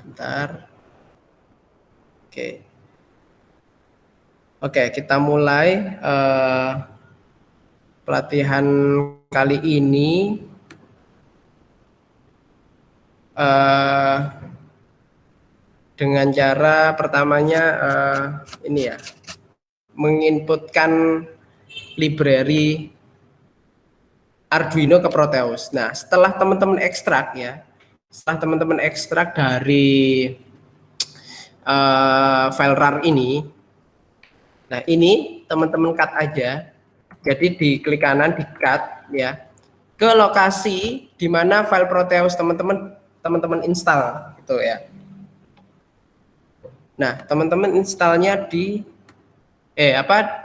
Bentar. Oke, kita mulai pelatihan kali ini. Dengan cara pertamanya ini ya, menginputkan library Arduino ke Proteus. Nah, setelah teman-teman ekstrak ya, setelah teman-teman ekstrak dari file rar ini, nah ini teman-teman cut aja. Jadi di klik kanan di cut ya ke lokasi di mana file Proteus teman-teman install gitu ya. Nah, teman-teman installnya di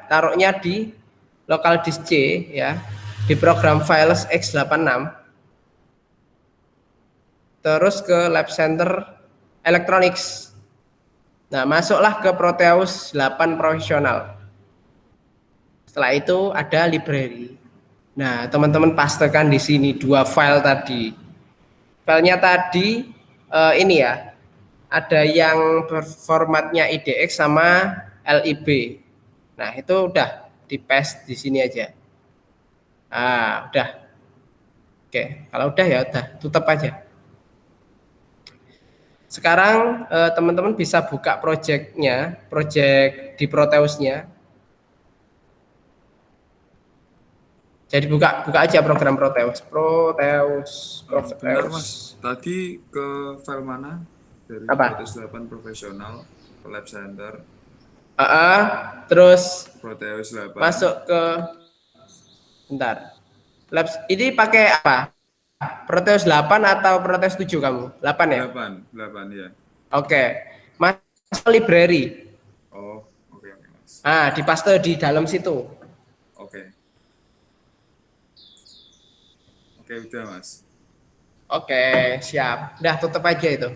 taruhnya di local disk C ya, di program files x86, terus ke lab center electronics. Nah, masuklah ke Proteus 8 profesional. Setelah itu ada library. Nah, teman-teman pastekan di sini dua file tadi. Filenya tadi ini ya, ada yang berformatnya IDX sama LIB. Nah, itu udah di paste di sini aja. Udah. Oke, kalau udah ya udah, tutup aja. Sekarang teman-teman bisa buka project di Proteusnya. Jadi buka aja program Proteus. Bentar Mas, tadi ke file mana? Dari Apa? Proteus 8 profesional, ke Lab Center, Terus Proteus 8. masuk ke, bentar. Labs ini pakai apa? Proteus 8 atau Proteus 7 kamu? 8 ya? 8 ya. Oke. Masuk library. Oh, oke Mas. Dipaste di dalam situ. Oke. Oke, udah Mas. Oke, siap. Udah tutup aja itu.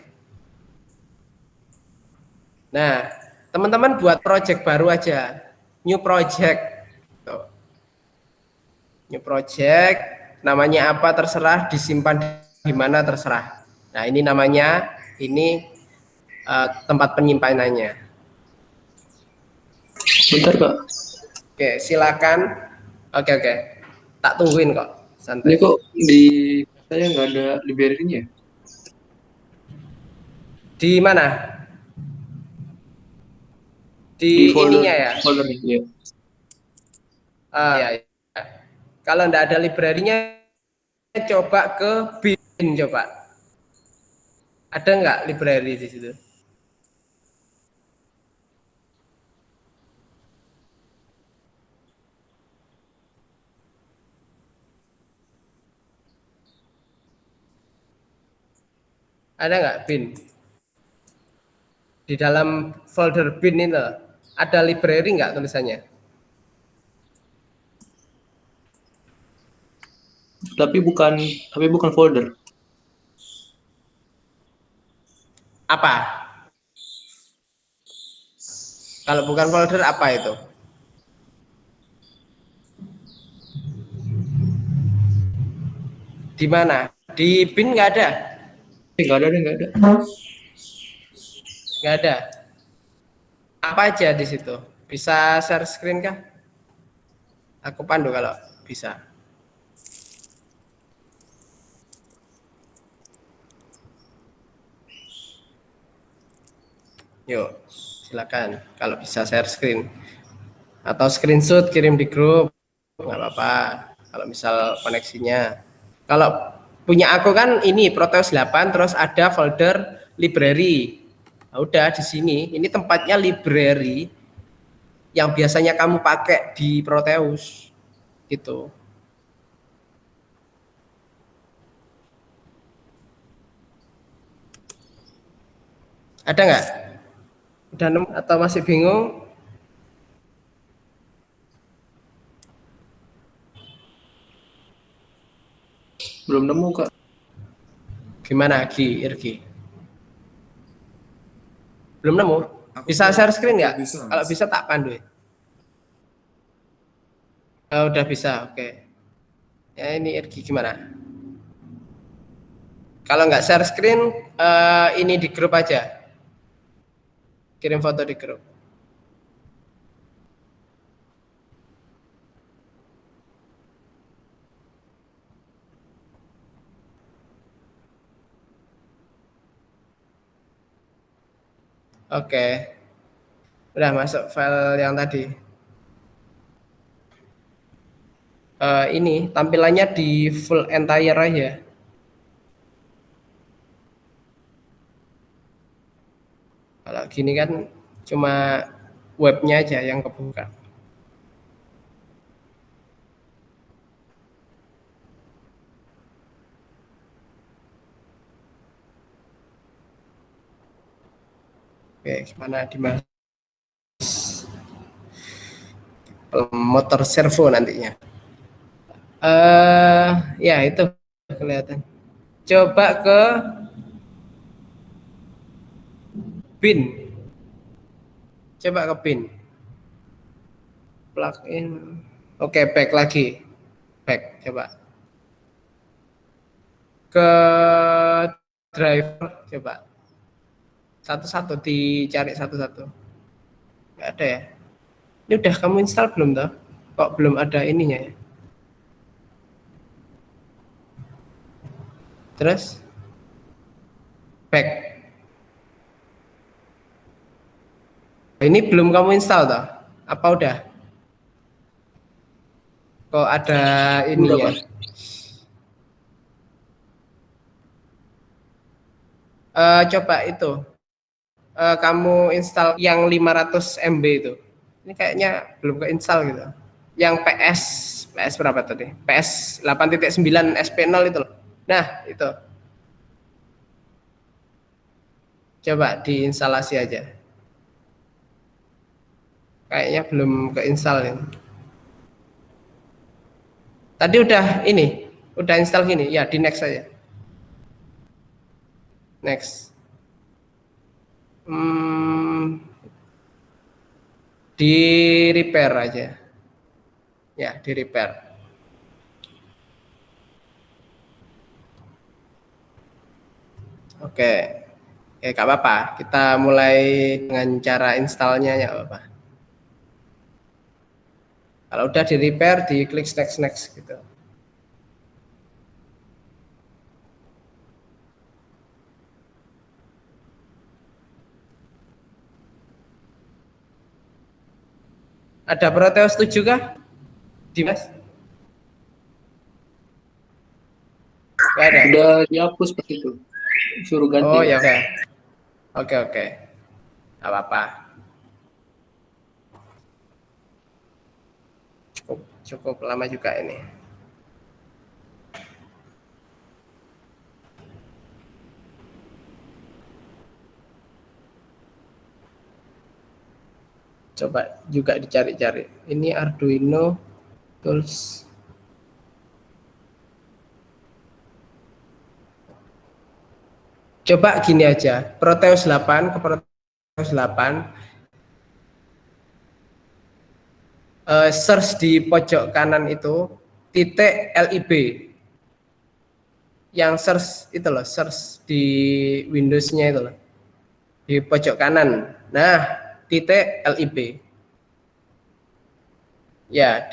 Nah, teman-teman buat project baru aja. New project. Tuh. New project, namanya apa terserah, disimpan di mana terserah. Nah, ini namanya, ini tempat penyimpanannya. Bentar Kak. Oke, silakan. Oke. Tak tungguin kok, Ini santai. kok di saya nggak ada library-nya? Di mana? Di Di folder ininya ya. folder nih ya. Ya. Kalau nggak ada library-nya, coba ke bin coba. Ada nggak library di situ? Ada nggak bin? Di dalam folder bin itu ada library nggak tulisannya? Tapi bukan folder. Apa? Kalau bukan folder apa itu? Di mana? Di bin nggak ada? Nggak ada deh, nggak ada. Nggak ada. Apa aja di situ? Bisa share screen kah? Aku pandu kalau bisa. Yuk, silakan. Kalau bisa share screen atau screenshot kirim di grup, nggak apa-apa. Kalau misal koneksinya. Kalau punya aku kan ini Proteus 8, terus ada folder library. Nah, udah di sini. Ini tempatnya library yang biasanya kamu pakai di Proteus gitu. Ada nggak? Udah nemu atau masih bingung? Belum nemu Kak. Gimana Irgi? Belum nemu? Bisa Udah, share screen nggak? bisa, Kalau Mas. bisa tak pandu. Udah bisa, oke. Ya ini Irgi gimana? Kalau nggak share screen, ini di grup aja. Kirim foto di grup. Oke. Udah masuk file yang tadi. Ini tampilannya di full entire aja. Kalau gini kan cuma webnya aja yang kebuka. Oke, gimana di motor servo nantinya. Ya itu kelihatan. Coba ke bin. Coba ke bin. Plugin. Oke, back lagi. Back, coba. Ke driver, coba. Satu-satu dicari satu-satu. Nggak ada ya? Ini udah kamu install belum toh? Kok belum ada ininya ya? Terus back. Ini belum kamu install toh? Apa udah? Kok ada ininya? Coba itu. Kamu install yang 500 MB itu. Ini kayaknya belum ke install gitu. Yang PS berapa tadi? PS 8.9 SP0 itu loh. Nah, itu. Coba diinstalasi aja. Kayaknya belum ke install ini. Tadi udah ini, udah install gini. Ya, di next aja. Next. Di repair aja. Ya, di repair. Oke. Oke, gak apa-apa. Kita mulai dengan cara installnya ya apa-apa. Kalau udah di repair, di klik next gitu. Ada Proteus 7 kah? Dimas? Gak ada. Udah dihapus seperti itu. Suruh ganti. Oh ya udah. Oke. Gak apa-apa. Cukup lama juga ini. Coba juga dicari-cari. Ini Arduino Tools. Coba gini aja, Proteus 8 ke Proteus 8. Search di pojok kanan itu titik lib. Yang search itu loh, search di Windows-nya itu loh. Di pojok kanan. Nah, titik lib. Ya,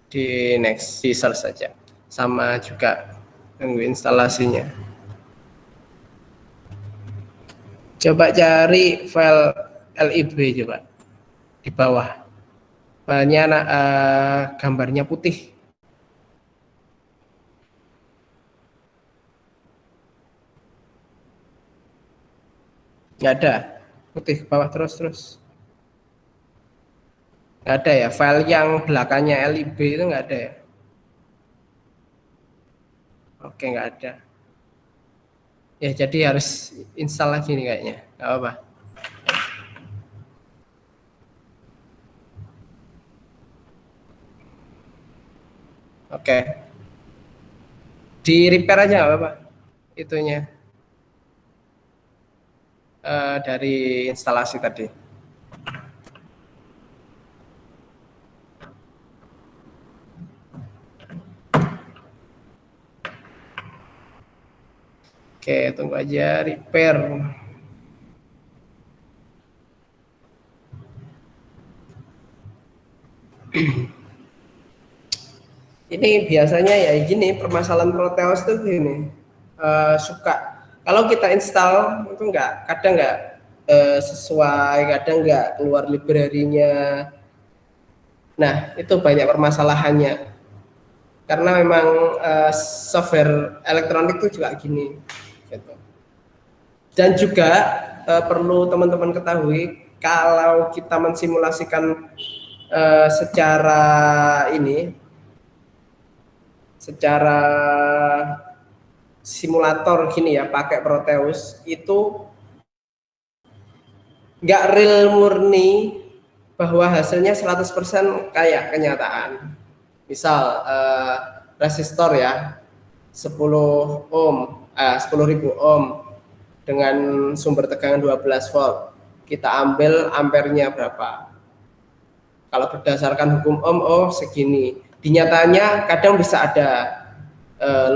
di next, di search saja. Sama juga tunggu instalasinya. Coba cari file lib coba di bawah. Filenya gambarnya putih. Nggak ada, putih ke bawah terus. Nggak ada ya, file yang belakangnya lib itu nggak ada ya. Oke, nggak ada. Ya, jadi harus install lagi nih kayaknya, nggak apa-apa. Oke. Di repair aja nggak apa-apa. Itunya. Dari instalasi tadi. Oke, tunggu aja repair. Ini biasanya ya gini, permasalahan Proteus tuh gini, suka kalau kita install itu kadang nggak sesuai, kadang nggak keluar library-nya. Nah, itu banyak permasalahannya karena memang software elektronik itu juga gini gitu. Dan juga perlu teman-teman ketahui, kalau kita mensimulasikan secara simulator gini ya, pakai Proteus itu nggak real murni bahwa hasilnya 100% kayak kenyataan. Misal resistor ya 10 ohm, 10.000 ohm dengan sumber tegangan 12 volt. Kita ambil ampernya berapa. Kalau berdasarkan hukum Ohm, oh segini. Dinyatanya kadang bisa ada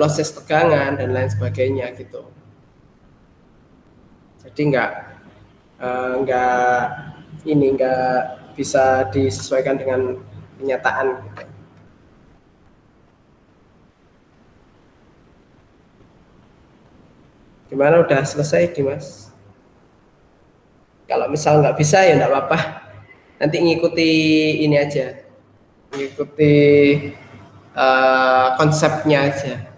losses tegangan dan lain sebagainya gitu. Jadi nggak bisa disesuaikan dengan kenyataan gitu. Gimana, udah selesai Dimas? Kalau misal nggak bisa ya nggak apa-apa, nanti ngikuti ini aja, ngikuti konsepnya aja.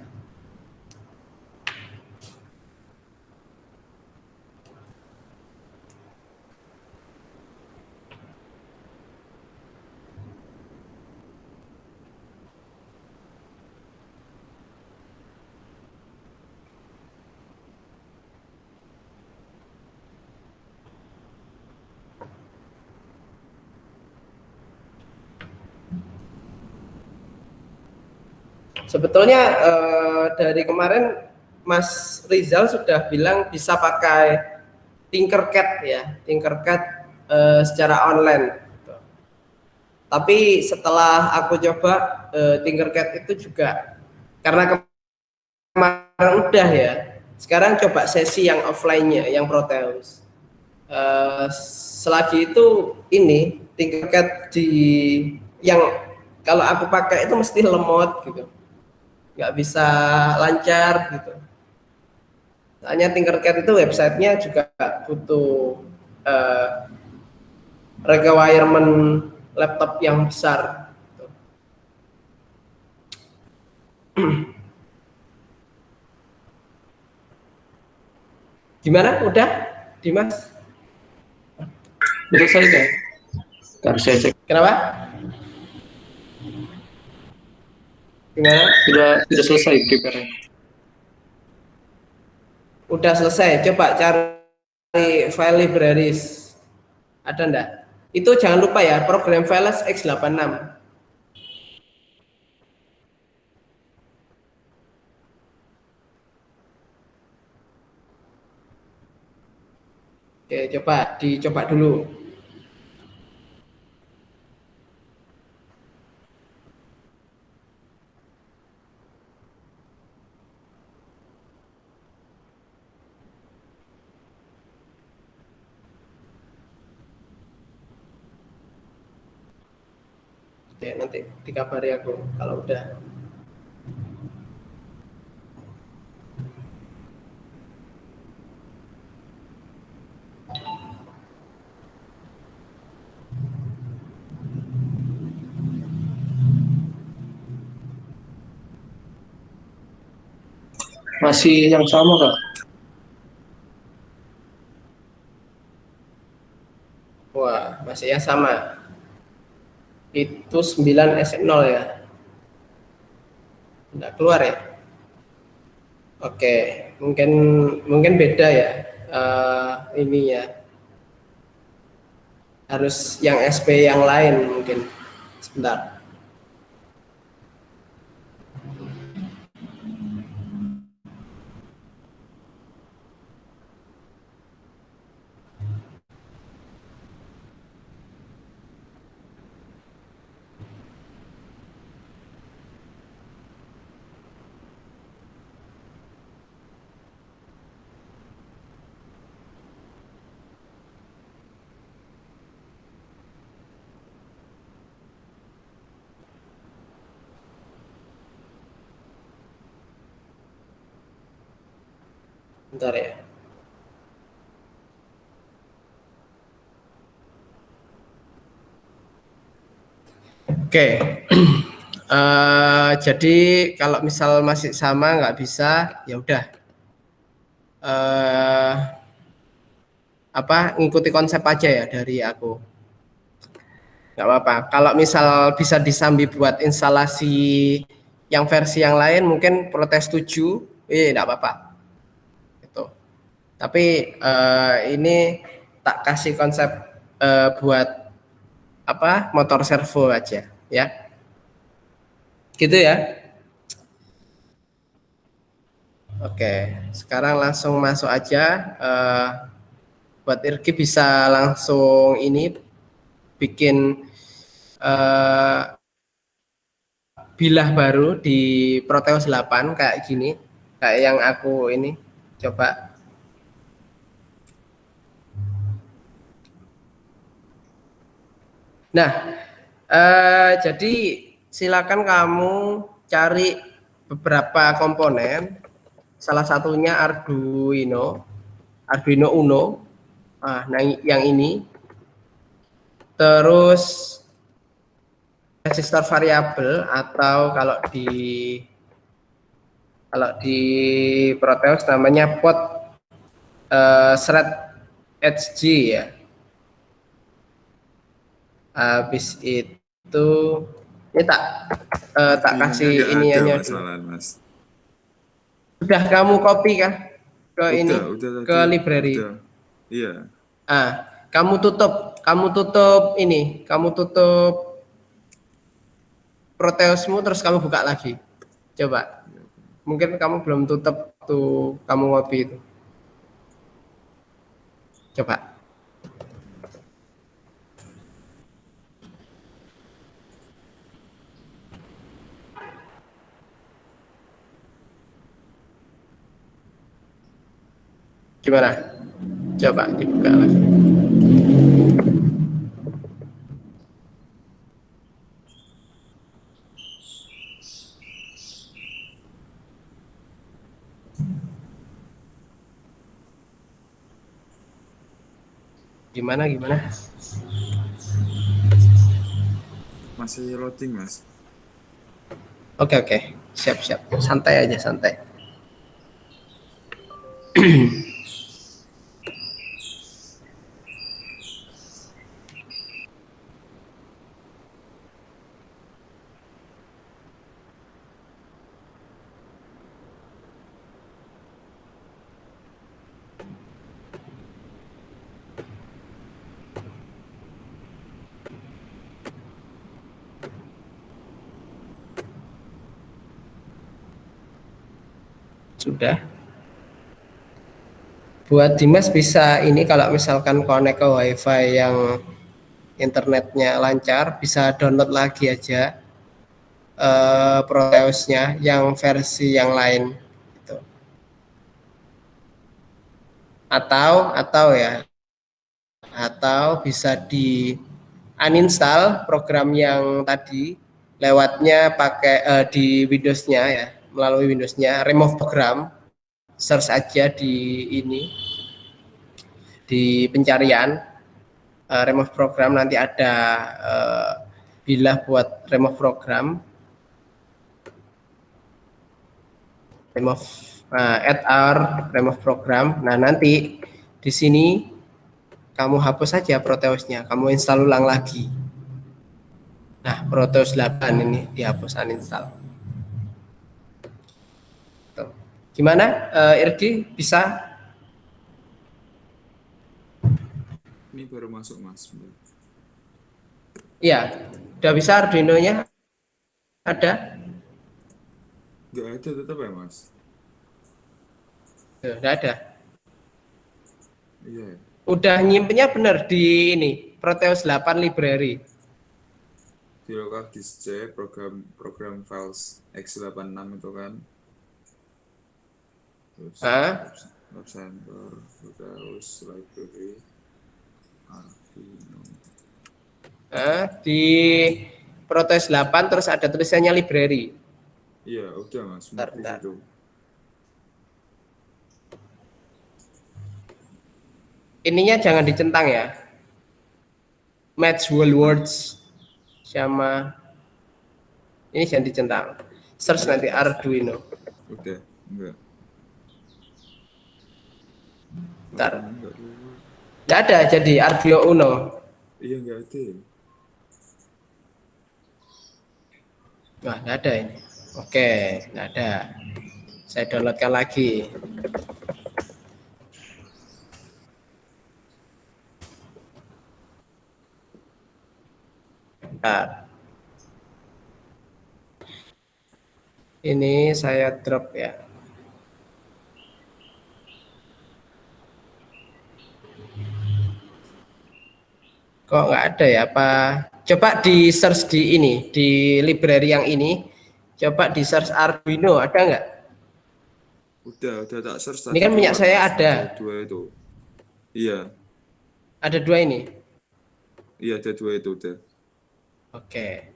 Sebetulnya dari kemarin Mas Rizal sudah bilang bisa pakai Tinkercad ya, Tinkercad secara online. Tapi setelah aku coba Tinkercad itu juga karena kemarin udah ya, sekarang coba sesi yang offline-nya, yang Proteus. Selagi itu ini Tinkercad yang kalau aku pakai itu mesti lemot gitu, nggak bisa lancar gitu. Soalnya Tinkercad itu websitenya juga butuh uh, requirement laptop yang besar. Gitu. Gimana? Udah, Dimas? Udah saya kan? Harus saya cek. Kenapa? Gimana? Sudah selesai prepare. Udah selesai. Coba cari file libraries. Ada enggak? Itu jangan lupa ya, program files x86. Oke, dicoba dulu. Oke, nanti dikabari aku kalau udah. Masih yang sama Kak? Wah, masih yang sama. Itu 9S0 ya. Enggak keluar ya? Oke, mungkin beda ya. Ini ya. Harus yang SP yang lain mungkin. Sebentar. Bentar ya. Oke. Jadi kalau misal masih sama nggak bisa, ya udah. Ngikuti konsep aja ya dari aku. Nggak apa-apa. Kalau misal bisa disambi buat instalasi yang versi yang lain, mungkin protes 7, nggak apa-apa. Gitu. Tapi ini tak kasih konsep buat motor servo aja, ya. Gitu ya. Oke, sekarang langsung masuk aja. Buat Irgi bisa langsung ini bikin bilah baru di Proteus 8 kayak gini, kayak yang aku ini coba. Nah, jadi silakan kamu cari beberapa komponen, salah satunya Arduino Uno. Nah, yang ini, terus resistor variabel, atau kalau Proteus namanya pot thread HG ya. Habis itu ini tak kasih ini aja dulu. Mas. Sudah kamu copy kah ke ini udah ke tadi, library? Udah. Iya. Kamu tutup Proteusmu, terus kamu buka lagi. Coba. Mungkin kamu belum tutup tuh, kamu copy itu. Coba. Gimana? Coba dibuka lagi. Gimana? Masih loading, Mas. Oke. Siap. Santai aja, santai. Sudah. Buat Dimas bisa ini, kalau misalkan connect ke WiFi yang internetnya lancar, bisa download lagi aja Proteusnya yang versi yang lain gitu. Atau bisa di uninstall program yang tadi lewatnya pakai di Windows-nya ya, melalui Windows-nya remove program, search aja di pencarian remove program, nanti ada bilah buat remove program, add our remove program. Nah, nanti di sini kamu hapus saja Proteusnya, kamu install ulang lagi. Nah, Proteus 8 ini dihapus, uninstall. Tuh. Gimana, Irgi, bisa? Ini baru masuk, Mas. Iya, udah bisa. Arduino-nya ada? Nggak ada tetap ya, Mas? Udah ada. Iya. Udah nyimpennya benar di ini, Proteus 8 library. Di local disk C, program files x86 itu kan. Terus Web Center, Proteus library, Arduino. Di Proteus 8 terus ada tulisannya library. Iya, udah, Mas. Bentar. Itu. ininya jangan dicentang ya. Match whole words sama ini jangan dicentang. Search nanti Arduino. Udah, enggak. Ntar. Enggak keluar. Nggak ada jadi Arduino Uno. Iya, enggak ada. Wah, nggak ada ini. Oke, nggak ada. Saya downloadkan lagi. Bentar. Ini saya drop ya. Kok nggak ada ya? Apa? Coba di search di ini, di library yang ini. Coba di search Arduino, ada nggak? Udah tak search Ini tadi kan punya keluar, saya Mas. ada. Dua itu. Iya, Ada dua ini. iya ada dua itu udah. Oke.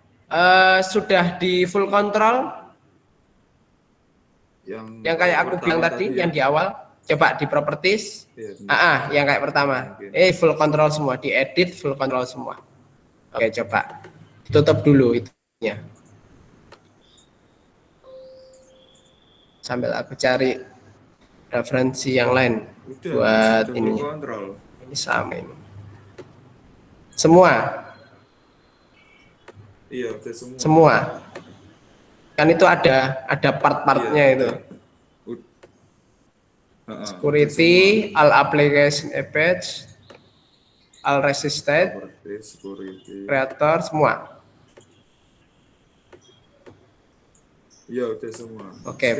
Sudah di full control yang kayak aku bilang tadi, ya? yang di awal. Coba di properties. Iya, bentar. Yang kayak pertama. Mungkin. Full control semua, di edit full control semua. Oke, coba tutup dulu itunya. Sambil aku cari referensi yang lain Udah, buat Mas, ini. full control. Ini sama ini. Semua. Iya, udah semua. Semua. Kan itu ada part-partnya Iya, itu. udah. Security, all application patch, all resisted, Security. creator, semua. Iya, udah semua. Oke,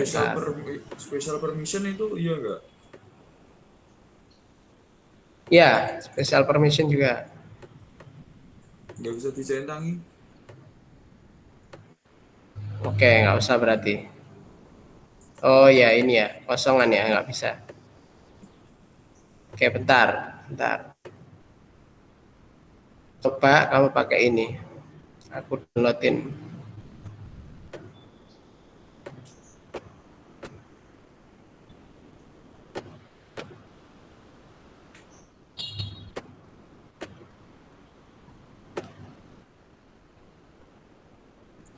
Special permission itu iya enggak? Ya, special permission juga. Enggak bisa dicentangi. Oke, nggak usah berarti. Oh ya, ini ya, kosongan ya, nggak bisa. Oke, bentar. Coba kamu pakai ini. Aku downloadin.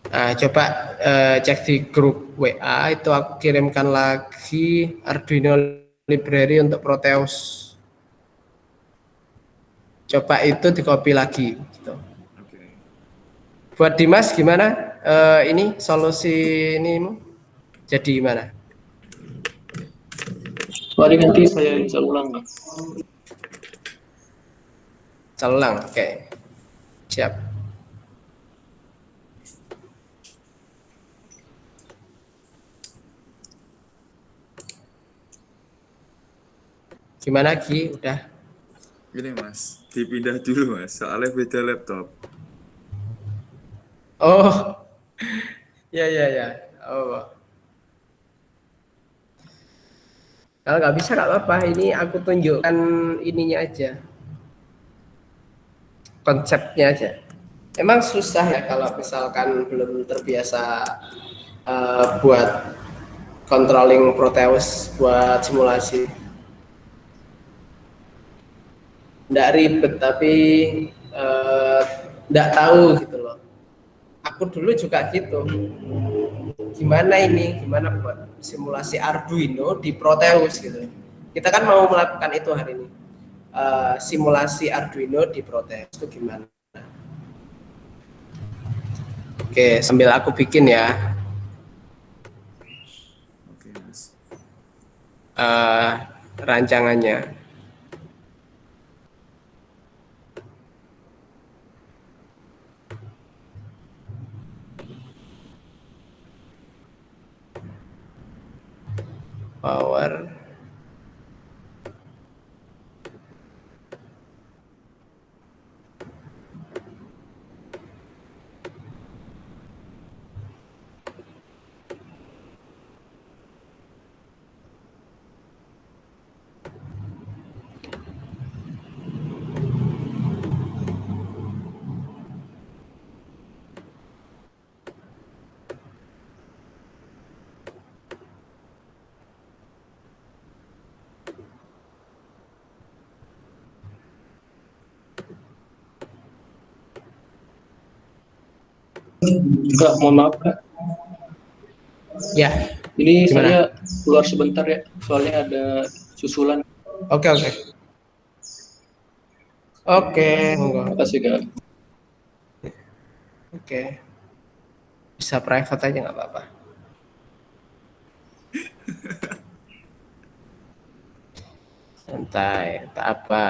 Nah, coba cek di grup WA, itu aku kirimkan lagi Arduino library untuk Proteus. Coba itu di copy lagi gitu. Oke. Buat Dimas gimana? Ini solusi ini jadi gimana? Mari nanti saya bisa ulang, Pak. Celang, oke. Siap. Gimana Ki? Udah? Ini Mas, dipindah dulu Mas, soalnya beda laptop. Oh, ya. Oh. Kalau nggak bisa nggak apa-apa. Ini aku tunjukkan ininya aja, konsepnya aja. Emang susah ya kalau misalkan belum terbiasa buat controlling Proteus buat simulasi. Nggak ribet tapi nggak tahu gitu loh. Aku dulu juga gitu. Gimana buat simulasi Arduino di Proteus gitu. Kita kan mau melakukan itu hari ini. Simulasi Arduino di Proteus itu gimana? Oke, sambil aku bikin ya. Oke Mas. Rancangannya. Power. Kak, mohon maaf Kak. Ya, Ini gimana? saya keluar sebentar ya, soalnya ada susulan. Oke, oke. Oke, monggo. Terima kasih Kak. Oke. Bisa private aja nggak apa-apa. Santai, tak apa.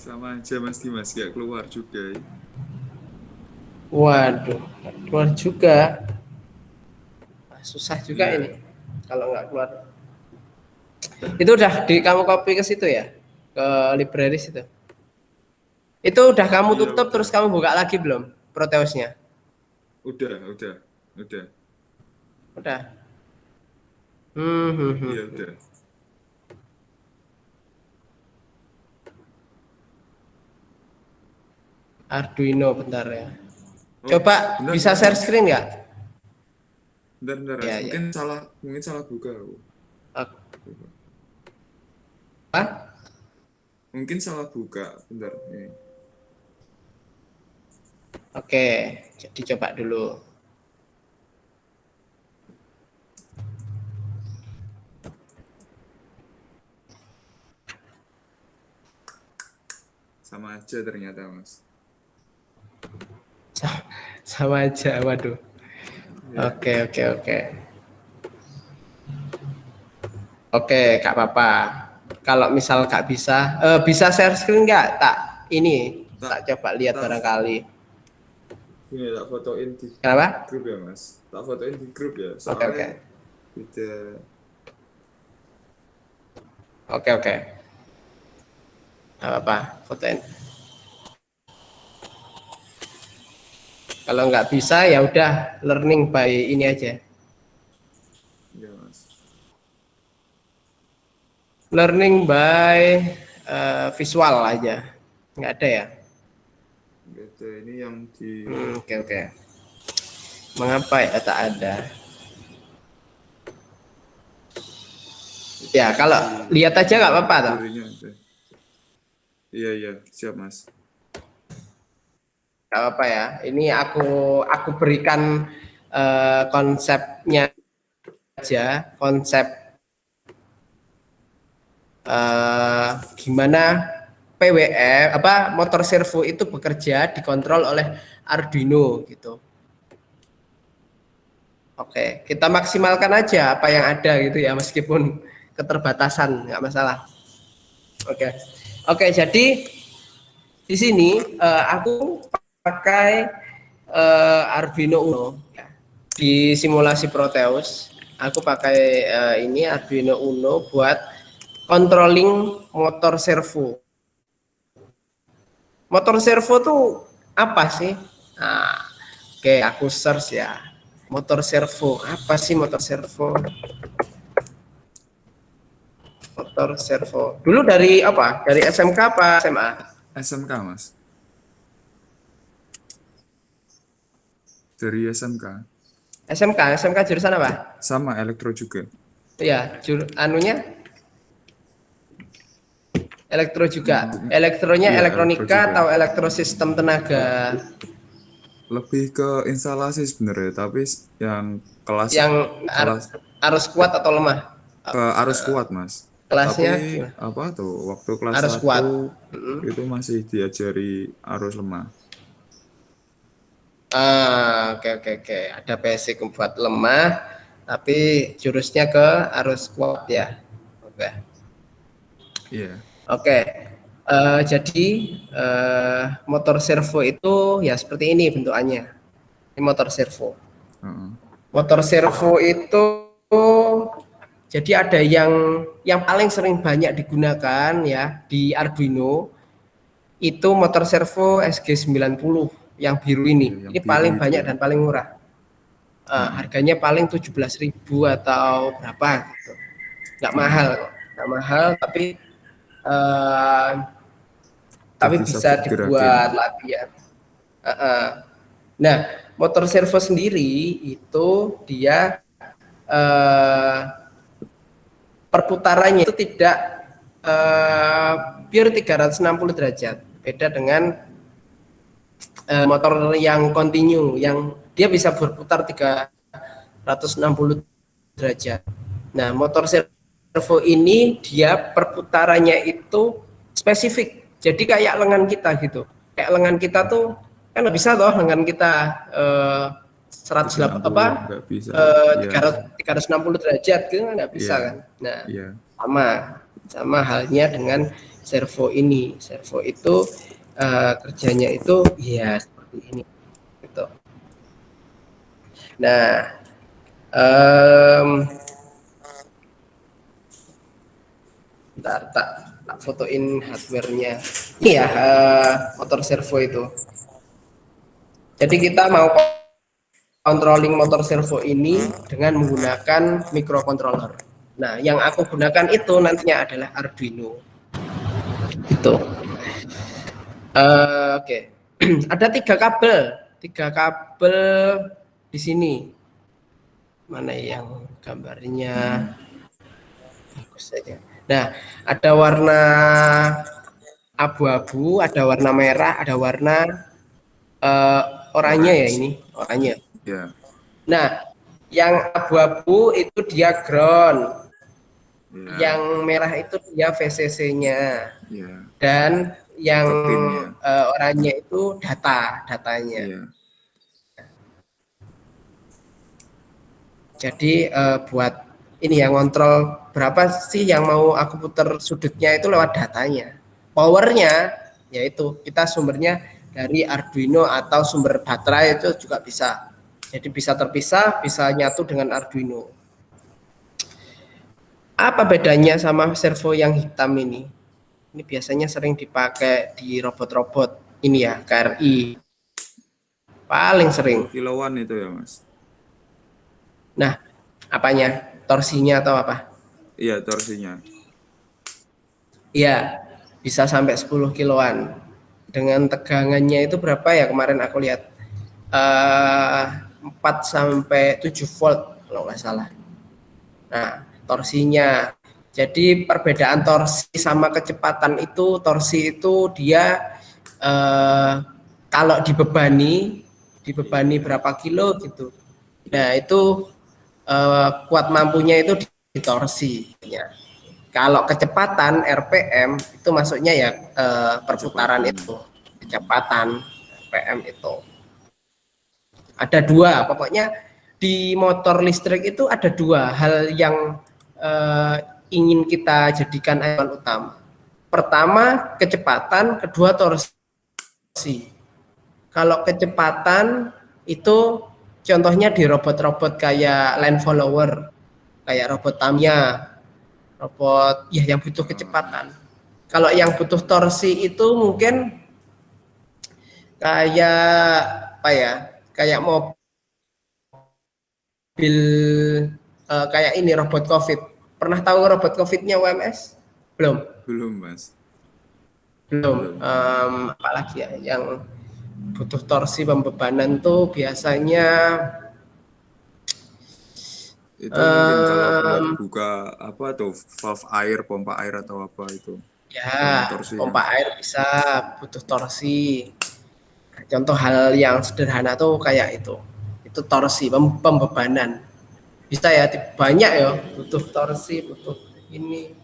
Sama aja Mas Dimas, gak keluar juga ya. Waduh, keluar juga. Susah juga Iya. ini kalau nggak keluar. Itu udah kamu copy ke situ ya? Ke libraries itu? Itu udah kamu Iya, tutup udah. terus kamu buka lagi belum Proteusnya? Udah. Udah. Iya, udah. Arduino bentar ya. Oh, Coba bentar, bisa bentar, share Mas. screen nggak? Bentar, Mas. Ya, ya. Mungkin salah buka aku. Apa? Mungkin salah buka. Bentar, nih. Oke, jadi coba dulu. Sama aja ternyata, Mas. Sama aja, waduh. Iya. Oke. Oke, Kak Papa. Kalau misal Kak bisa share screen nggak? Tak Tak, coba lihat tak, barangkali. Ini tak fotoin di Kenapa? grup ya, Mas. Tak fotoin di grup ya. Oke. Soalnya beda. Oke. Nggak apa-apa, fotoin. Kalau nggak bisa ya udah learning by ini aja. Iya, Mas. Learning by visual aja. Nggak ada ya? Beda ini yang di Oke. Mengapa ya tak ada? Ya kalau lihat aja nggak apa-apa toh. library-nya ada. Iya, siap, Mas. Nggak apa-apa ya. Ini aku berikan konsepnya aja, konsep gimana PWM motor servo itu bekerja dikontrol oleh Arduino gitu. Oke, kita maksimalkan aja apa yang ada gitu ya, meskipun keterbatasan nggak masalah. Oke, jadi di sini aku pakai Arduino Uno ya. Di simulasi Proteus aku pakai ini Arduino Uno buat controlling motor servo. Motor servo tuh apa sih? Nah, oke, aku search ya. Motor servo, apa sih motor servo? Motor servo. Dulu dari apa? Dari SMK apa SMA? SMK, Mas. Dari SMK. SMK jurusan apa? Sama elektro juga. Ya, anunya elektro juga. Elektronya Iya, elektronika elektro juga. atau elektrosistem tenaga? Lebih ke instalasi sebenarnya, tapi yang kelas Arus kuat atau lemah? ke arus kuat, Mas. Kelasnya Tapi gimana? apa tuh waktu kelas Arus 1 kuat. itu masih diajari arus lemah. Oke. Ada basic buat lemah, tapi jurusnya ke arus kuat ya. Oke. Iya. Oke. Jadi motor servo itu ya seperti ini bentukannya. Ini motor servo. Motor servo itu jadi ada yang paling sering banyak digunakan ya di Arduino itu motor servo SG90 yang biru ini. Yang Ini biru paling itu banyak ya. dan paling murah. Harganya paling 17.000 atau berapa gitu. Nggak mahal, tapi tapi Jadi bisa sabit dibuat gerakin. latihan. Nah, motor servo sendiri itu dia perputarannya itu tidak pure 360 derajat. Beda dengan motor yang continue, yang dia bisa berputar 360 derajat. Nah, motor servo ini dia perputarannya itu spesifik. Jadi kayak lengan kita gitu. Kayak lengan kita tuh kan nggak bisa toh lengan kita 108 apa 360 nggak bisa. Iya, 360 derajat gitu nggak bisa iya, kan. Nah, iya. sama halnya dengan servo ini. Servo itu kerjanya itu ya seperti ini gitu. Nah, bentar, tak fotoin hardware-nya. Ini ya motor servo itu. Jadi kita mau controlling motor servo ini dengan menggunakan microcontroller. Nah, yang aku gunakan itu nantinya adalah Arduino. Itu. Oke. Ada tiga kabel di sini. Mana yang gambarnya bagus saja. Nah, ada warna abu-abu, ada warna merah, ada warna oranye ya ini, oranye. Ya, Nah, yang abu-abu itu dia ground, ya, yang merah itu dia VCC-nya, ya. dan yang Ke pin ya. oranye itu datanya. Iya, Jadi buat ini yang ngontrol berapa sih yang mau aku putar sudutnya itu lewat datanya. Powernya yaitu kita sumbernya dari Arduino atau sumber baterai itu juga bisa. Jadi bisa terpisah, bisa nyatu dengan Arduino. Apa bedanya sama servo yang hitam ini? Ini biasanya sering dipakai di robot-robot ini ya, KRI. Paling sering. kiloan itu ya, Mas. Nah, apanya? Torsinya atau apa? Iya, torsinya. Iya, bisa sampai 10 kiloan. Dengan tegangannya itu berapa ya kemarin aku lihat? 4 sampai 7 volt kalau nggak salah. Nah, torsinya. Jadi perbedaan torsi sama kecepatan itu, torsi itu dia kalau dibebani berapa kilo gitu. Nah, itu kuat mampunya itu di torsi. Ya. Kalau kecepatan RPM itu maksudnya ya perputaran itu, kecepatan RPM itu. Ada dua, pokoknya di motor listrik itu ada dua hal yang ingin kita jadikan acuan utama. Pertama kecepatan, kedua torsi. Kalau kecepatan itu contohnya di robot-robot kayak line follower, kayak robot Tamiya, robot ya yang butuh kecepatan. Kalau yang butuh torsi itu mungkin kayak apa ya? Kayak mobil kayak ini robot COVID. Pernah tahu robot COVID-nya UMS? Belum. Belum, Mas. Belum. Apalagi ya yang butuh torsi pembebanan tuh biasanya Itu mungkin kalau buat buka apa tuh valve air, pompa air atau apa itu. ya Torsi pompa air bisa butuh torsi. Contoh hal yang sederhana tuh kayak itu torsi pembebanan bisa ya banyak ya butuh torsi butuh ini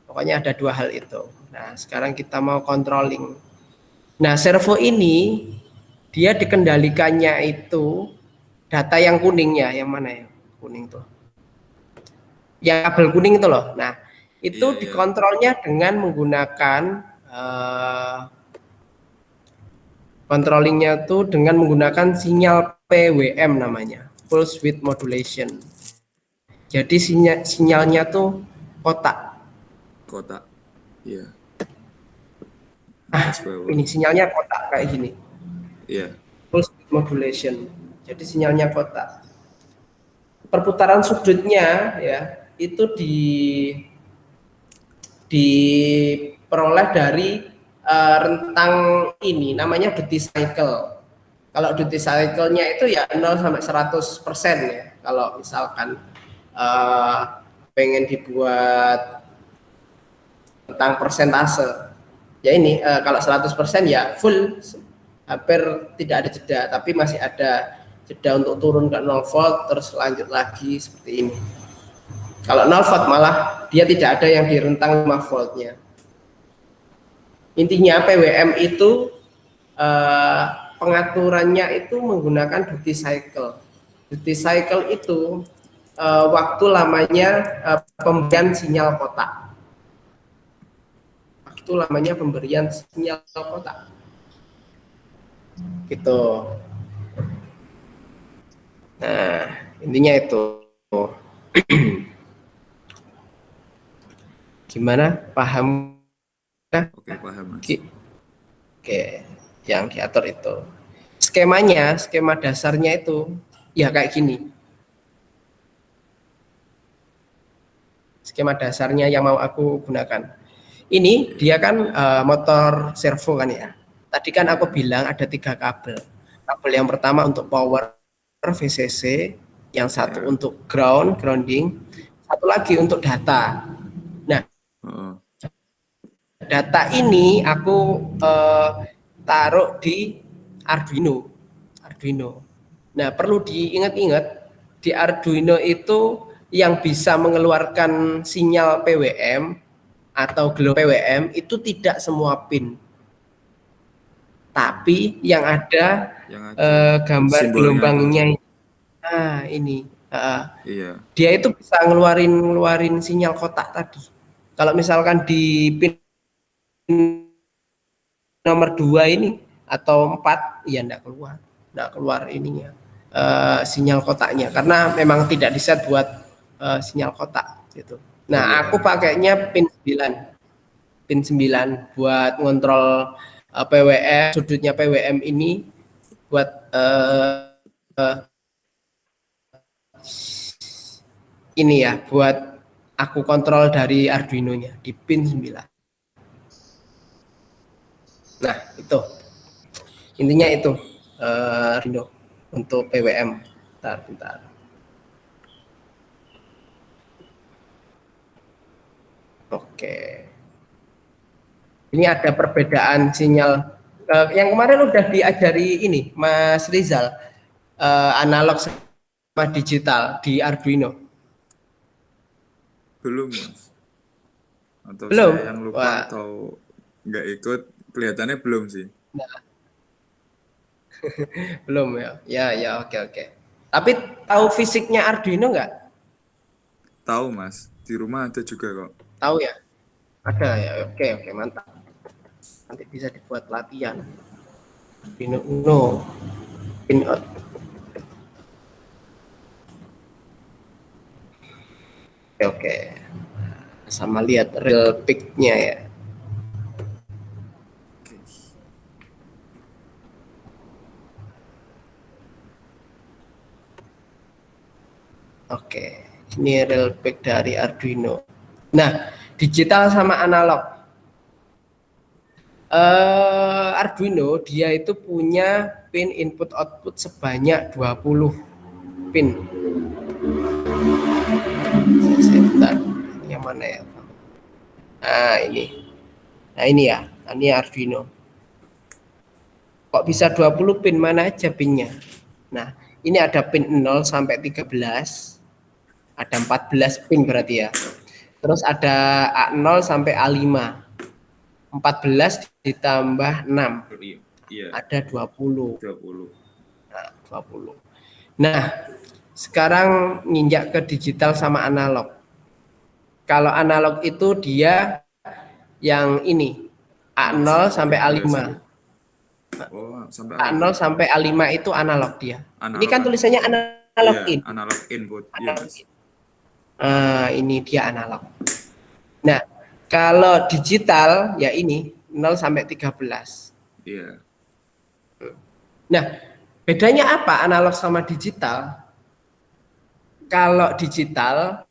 pokoknya ada dua hal itu. Nah sekarang kita mau controlling. Nah servo ini dia dikendalikannya itu data yang kuningnya yang mana ya kuning tuh yang kabel kuning itu loh. Nah itu Iya, iya. dikontrolnya dengan menggunakan controllingnya tuh dengan menggunakan sinyal PWM namanya, pulse width modulation. Jadi sinyalnya tuh kotak. Kotak. Iya. Ini sinyalnya kotak kayak gini. Iya. Pulse width modulation. Jadi sinyalnya kotak. Perputaran sudutnya ya itu di diperoleh dari rentang ini namanya duty cycle. Kalau duty cycle-nya itu ya 0 sampai 100% ya. Kalau misalkan pengen dibuat tentang persentase. Ya ini kalau 100% ya full, hampir tidak ada jeda, tapi masih ada jeda untuk turun ke 0 volt terus lanjut lagi seperti ini. Kalau 0 volt malah dia tidak ada yang di rentang 5 voltnya. Intinya PWM itu pengaturannya itu menggunakan duty cycle. Duty cycle itu waktu lamanya pemberian sinyal kotak. Waktu lamanya pemberian sinyal kotak. Gitu. Nah, intinya itu. Gimana? Paham? Oke, paham Mas. Oke, yang diatur itu. Skemanya, skema dasarnya itu ya kayak gini. Skema dasarnya yang mau aku gunakan. Ini dia kan motor servo kan ya. Tadi kan aku bilang ada 3 kabel. Kabel yang pertama untuk power VCC, yang satu untuk grounding, satu lagi untuk data. Nah, data ini aku taruh di Arduino. Nah, perlu diingat-ingat di Arduino itu yang bisa mengeluarkan sinyal PWM atau glow PWM itu tidak semua pin. Tapi yang ada gambar gelombangnya. Nah, ini. Iya. Dia itu bisa ngeluarin sinyal kotak tadi. Kalau misalkan di pin nomor 2 ini atau 4 ya enggak keluar ininya sinyal kotaknya karena memang tidak diset buat sinyal kotak gitu. Nah, aku pakainya pin 9 buat ngontrol PWM, sudutnya PWM ini buat ini ya, buat aku kontrol dari Arduino-nya di pin 9. Nah, itu intinya itu Arduino untuk PWM. Bentar. Oke. Ini ada perbedaan sinyal. Yang kemarin udah diajari ini, Mas Rizal, analog sama digital di Arduino. Belum, Mas. Atau Belum? saya yang lupa. Wah. Atau nggak ikut, kelihatannya belum sih. Nah. Belum ya. Ya, oke. Tapi tahu fisiknya Arduino nggak? Tahu, Mas. Di rumah ada juga kok. Tahu ya? Ada ya. Oke, mantap. Nanti bisa dibuat latihan. Arduino Uno, pin out. Oke. Sama lihat real pic-nya ya. Oke, ini real pic dari Arduino. Nah, digital sama analog. Arduino dia itu punya pin input output sebanyak 20 pin. Bentar, yang mana ya? Nah, ini ya. Ini Arduino. Kok bisa 20 pin, mana aja pinnya? Nah, ini ada pin 0 sampai 13. Ada 14 pin berarti ya. Terus ada A0 sampai A5. 14 ditambah 6. Iya. Ada 20. 20. Nah, 20. Nah, sekarang nginjak ke digital sama analog. Kalau analog itu dia yang ini A0 sampai A5. Oh, sampai A0 sampai A5 itu analog dia. Analog. Ini kan tulisannya analog in. Analog input. Analog in. Ini dia analog. Nah, kalau digital ya ini 0 sampai 13. Iya. Nah, bedanya apa analog sama digital? Kalau digital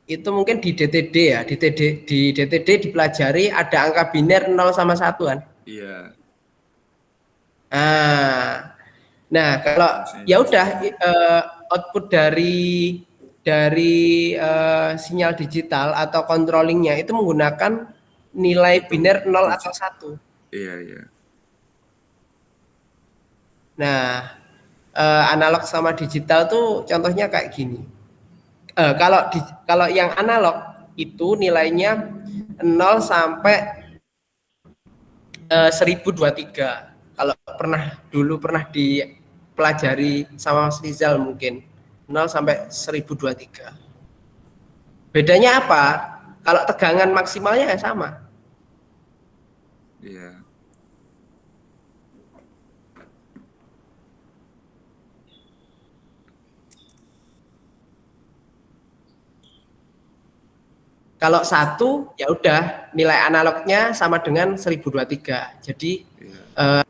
itu mungkin di DTD ya, di DTD dipelajari ada angka biner 0 sama 1 kan. Iya. Nah kalau ya udah output dari sinyal digital atau controllingnya itu menggunakan nilai biner 0 atau 1. Iya, iya. Nah, analog sama digital tuh contohnya kayak gini. Kalau yang analog itu nilainya 0 sampai 1023. Kalau dulu pernah dipelajari sama Mas Rizal mungkin 0 sampai 1023. Bedanya apa? Kalau tegangan maksimalnya ya sama. Iya. Kalau 1 ya udah nilai analognya sama dengan 1023. Jadi Iya.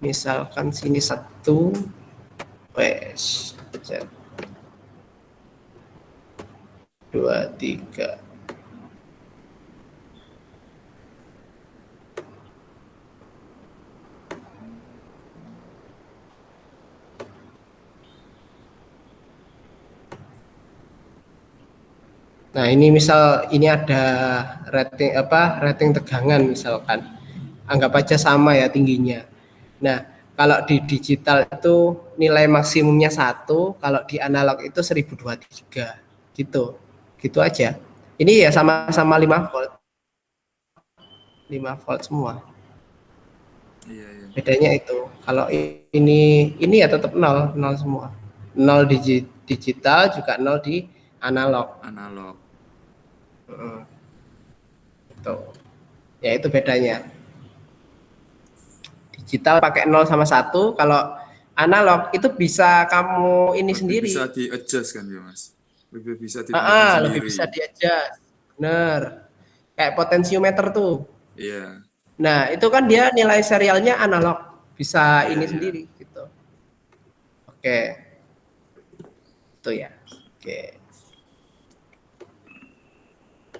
Misalkan sini 1 wes 2 3. Nah, ini misal ini ada rating tegangan misalkan. Anggap aja sama ya tingginya. Nah, kalau di digital itu nilai maksimumnya 1, kalau di analog itu 1023 gitu. Gitu aja. Ini ya sama-sama 5 volt. 5 volt semua. Iya, iya. Bedanya itu. Kalau ini ya tetap 0 semua. 0 digital juga 0 di analog. Analog. Tuh. Ya itu bedanya. Digital pakai 0 sama 1, kalau analog itu bisa kamu ini Lebih sendiri. bisa di-adjust kan ya, Mas? Lebih bisa ditentukan sendiri. Lebih bisa di-adjust. Bener. Kayak potentiometer tuh. Iya. Nah, itu kan dia nilai serialnya analog, bisa ini sendiri gitu. Oke. Itu ya. Oke.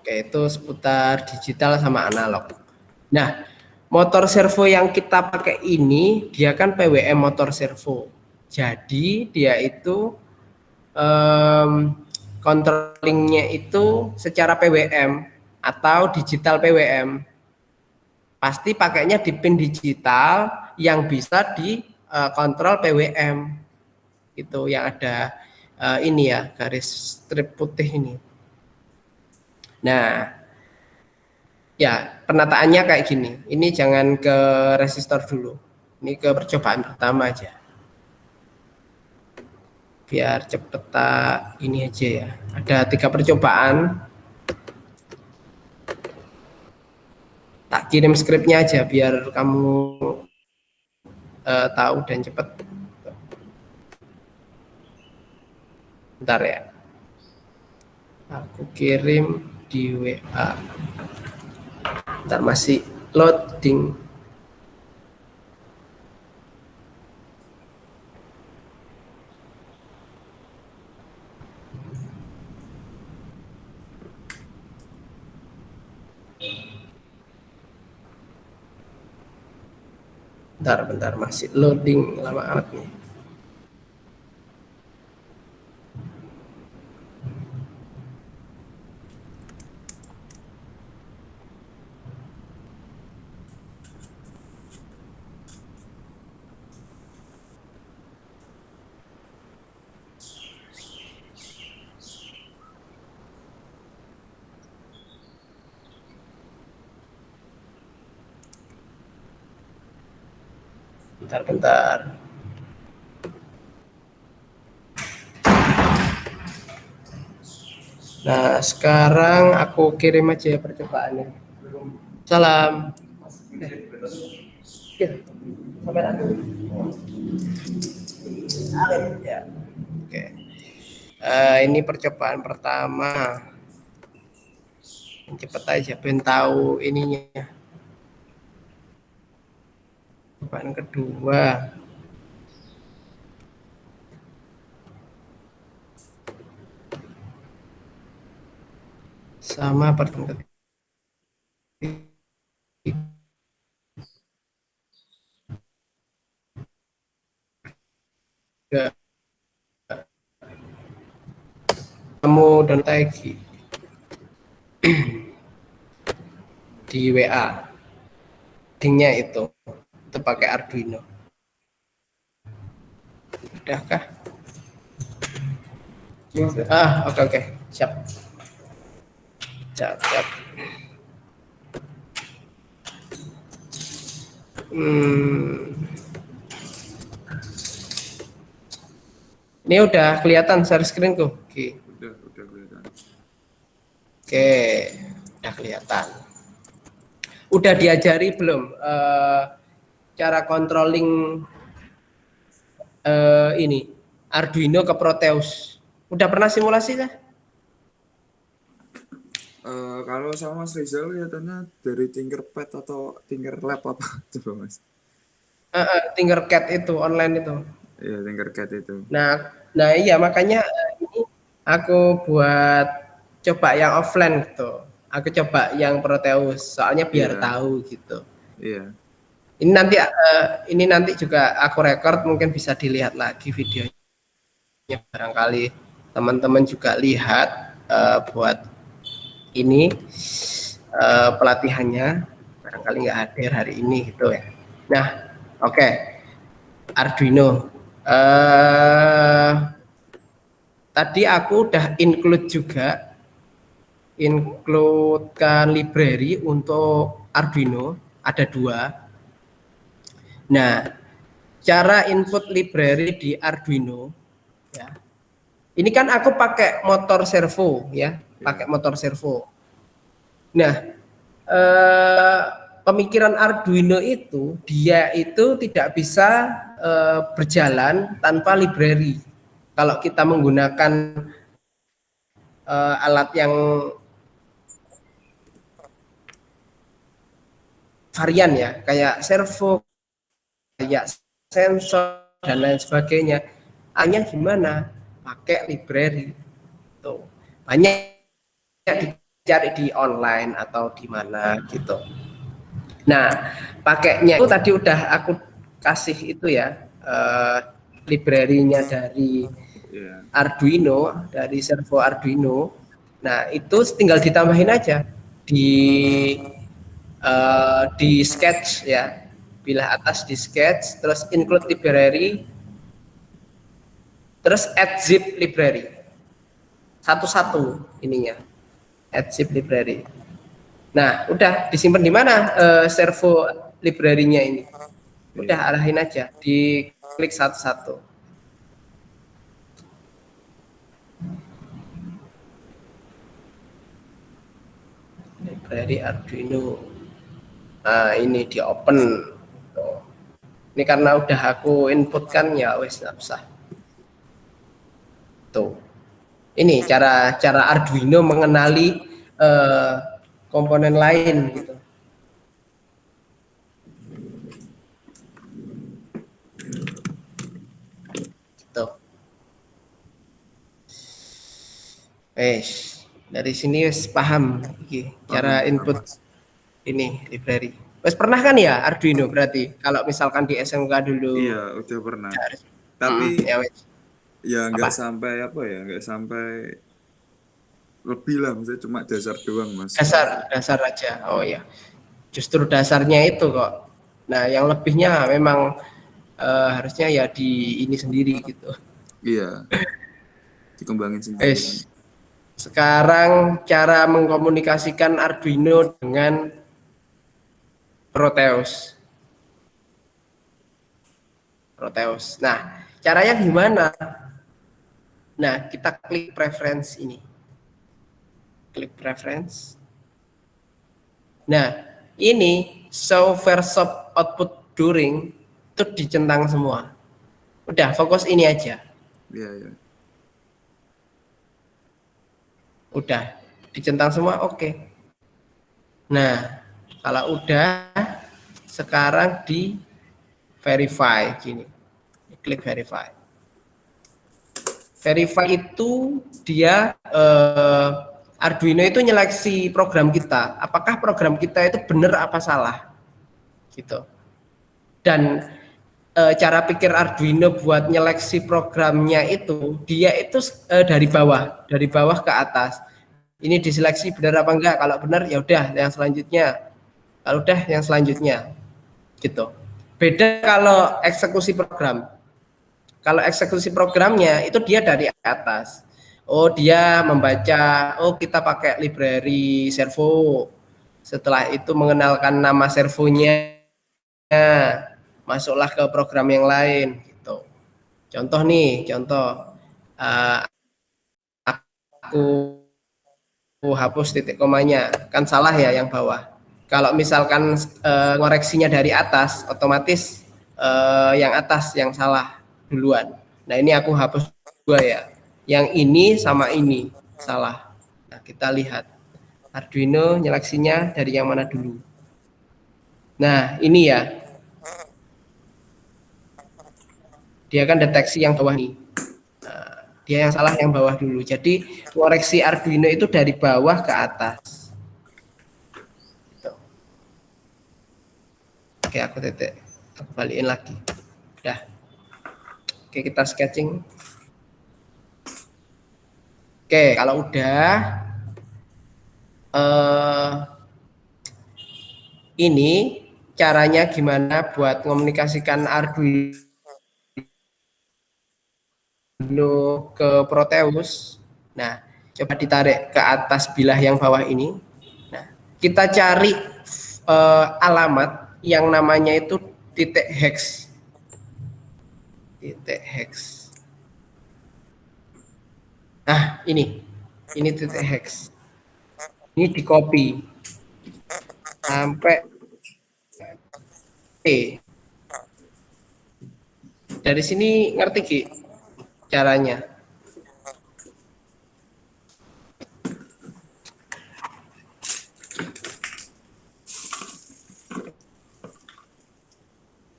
Oke, itu seputar digital sama analog. Nah, motor servo yang kita pakai ini dia kan PWM motor servo. Jadi dia itu controllingnya itu secara PWM atau digital PWM. Pasti pakainya di pin digital yang bisa dikontrol PWM. Itu yang ada ini ya, garis strip putih ini. Nah, ya penataannya kayak gini. Ini jangan ke resistor dulu. Ini ke percobaan pertama aja. Biar cepet ini aja ya. Ada 3 percobaan. Tak kirim skripnya aja biar kamu tahu dan cepet. Bentar ya. Aku kirim di WA. Bentar masih loading. Bentar masih loading lama amat nih. Bentar. Nah, sekarang aku kirim aja ya percobaannya. Salam. Sampai nanti. Ya. Oke. Ini percobaan pertama. Cepet aja, pengen tahu ininya. percobaan kedua. Sama pertemuan ketiga. Kamu dan Tegi di WA. Linknya itu pakai Arduino. Udahkah? Oke, siap. Siap. Ini udah kelihatan share screen-ku. Oke. Udah kelihatan. Oke, udah kelihatan. Udah diajari belum cara controlling ini Arduino ke Proteus? Udah pernah simulasi kah? Kalau sama Mas Rizal kelihatannya dari Tinkerpad atau Tinkerlab apa coba Mas? Tinkercad itu online itu. Iya, Tinkercad itu. Nah iya makanya ini aku buat coba yang offline gitu. Aku coba yang Proteus soalnya biar tahu gitu. Iya. Ini nanti juga aku record, mungkin bisa dilihat lagi videonya, barangkali teman-teman juga lihat buat ini pelatihannya, barangkali nggak hadir hari ini gitu ya. Nah, oke. Arduino. Tadi aku udah includekan library untuk Arduino, ada 2. Nah, cara input library di Arduino, ya. Ini kan aku pakai motor servo, ya, pakai motor servo. Nah, pemikiran Arduino itu, dia itu tidak bisa berjalan tanpa library. Kalau kita menggunakan alat yang varian ya, kayak servo, kayak sensor dan lain sebagainya, hanya gimana pakai library tuh, banyak dicari di online atau di mana gitu. Nah, pakainya itu tadi udah aku kasih itu ya, library-nya dari Arduino, dari servo Arduino. Nah, itu tinggal ditambahin aja di sketch ya, bilah atas di sketch, terus include library, terus add zip library, satu-satu ininya, add zip library. Nah, udah disimpan di mana servo library-nya ini? Udah arahin aja, diklik satu-satu. Library Arduino. Nah, ini di open. Tuh. Ini karena udah aku inputkan ya wes nggak usah. Tuh. Ini cara Arduino mengenali komponen lain gitu. Tuh. Dari sini wes paham cara input ini library. Wes pernah kan ya Arduino berarti kalau misalkan di SMK dulu? Iya, udah pernah. Tapi ya nggak sampai nggak sampai lebih lah, maksudnya cuma dasar doang Mas. Dasar aja. Oh ya, justru dasarnya itu kok. Nah, yang lebihnya memang harusnya ya di ini sendiri gitu. Iya, dikembangin sendiri. Sekarang cara mengkomunikasikan Arduino dengan Proteus. Nah, caranya gimana? Nah, kita klik preference ini. Klik preference. Nah, ini show VerSop output during itu dicentang semua. Udah, fokus ini aja. Iya. Udah, dicentang semua, oke. Nah, kalau udah, sekarang di verify gini. Klik verify. Verify itu dia Arduino itu nyeleksi program kita, apakah program kita itu benar apa salah, gitu. Dan cara pikir Arduino buat nyeleksi programnya itu, dia itu dari bawah ke atas. Ini diseleksi benar apa enggak? Kalau benar ya udah yang selanjutnya. Kalau udah yang selanjutnya, gitu. Beda kalau eksekusi program. Kalau eksekusi programnya itu dia dari atas. Oh, dia membaca, oh kita pakai library servo. Setelah itu mengenalkan nama servonya, masuklah ke program yang lain gitu. Contoh aku hapus titik komanya, kan salah ya yang bawah. Kalau misalkan ngoreksinya dari atas, otomatis yang atas yang salah duluan. Nah, ini aku hapus dua ya. Yang ini sama ini salah. Nah, kita lihat Arduino nyeleksinya dari yang mana dulu. Nah, ini ya. Dia kan deteksi yang bawah nih. Nah, dia yang salah yang bawah dulu. Jadi koreksi Arduino itu dari bawah ke atas. Gitu. Oke, aku balikin lagi. Udah. Oke, kita sketching. Oke, kalau udah ini caranya gimana buat komunikasikan Arduino ke Proteus. Nah, coba ditarik ke atas bilah yang bawah ini. Nah, kita cari alamat yang namanya itu titik hex. Titik hex. Nah, ini titik hex. Ini di copy sampai E. Dari sini ngerti Ki caranya?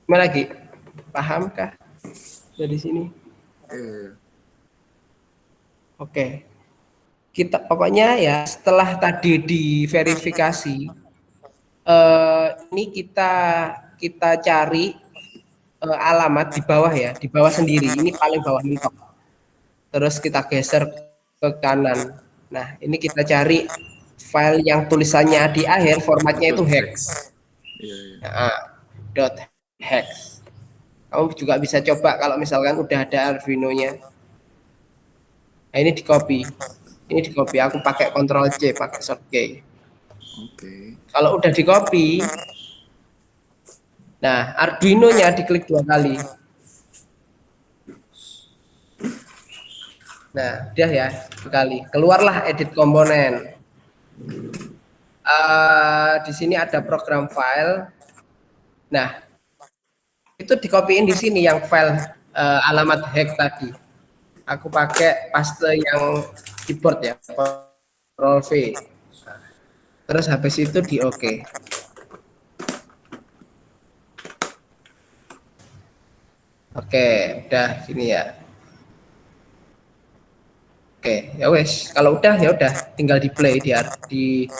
Gimana lagi? Pahamkah dari sini? Oke. Kita pokoknya ya setelah tadi diverifikasi, ini kita cari alamat di bawah ya, di bawah sendiri. Ini paling bawah mentok. Terus kita geser ke kanan. Nah, ini kita cari file yang tulisannya di akhir formatnya itu hex. Nah, .hex. Kamu juga bisa coba kalau misalkan udah ada Arduino-nya. Nah, ini di copy. Ini di copy. Aku pakai Ctrl C, pakai shortcut. Oke. Kalau udah di copy, nah Arduino-nya diklik 2 kali. Nah, udah ya 2 kali. Keluarlah edit komponen. Di sini ada program file. Nah, itu dikopiin di sini yang file alamat hex tadi. Aku pakai paste yang keyboard ya, Ctrl V. Terus habis itu di OK. Oke, udah gini ya. Oke, ya wes. Kalau udah ya udah, tinggal di play di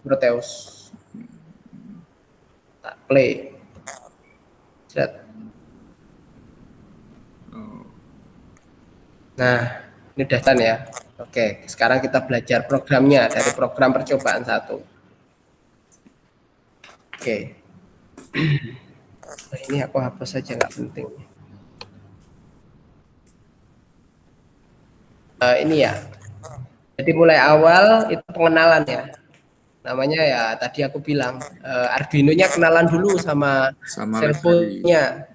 Proteus. Tak play. Set. Nah, ini udah done ya. Oke, sekarang kita belajar programnya dari program percobaan 1. Oke. Ini aku hapus saja, nggak penting. Ini ya. Jadi mulai awal itu pengenalan ya. Namanya ya tadi aku bilang Arduino-nya kenalan dulu sama servonya.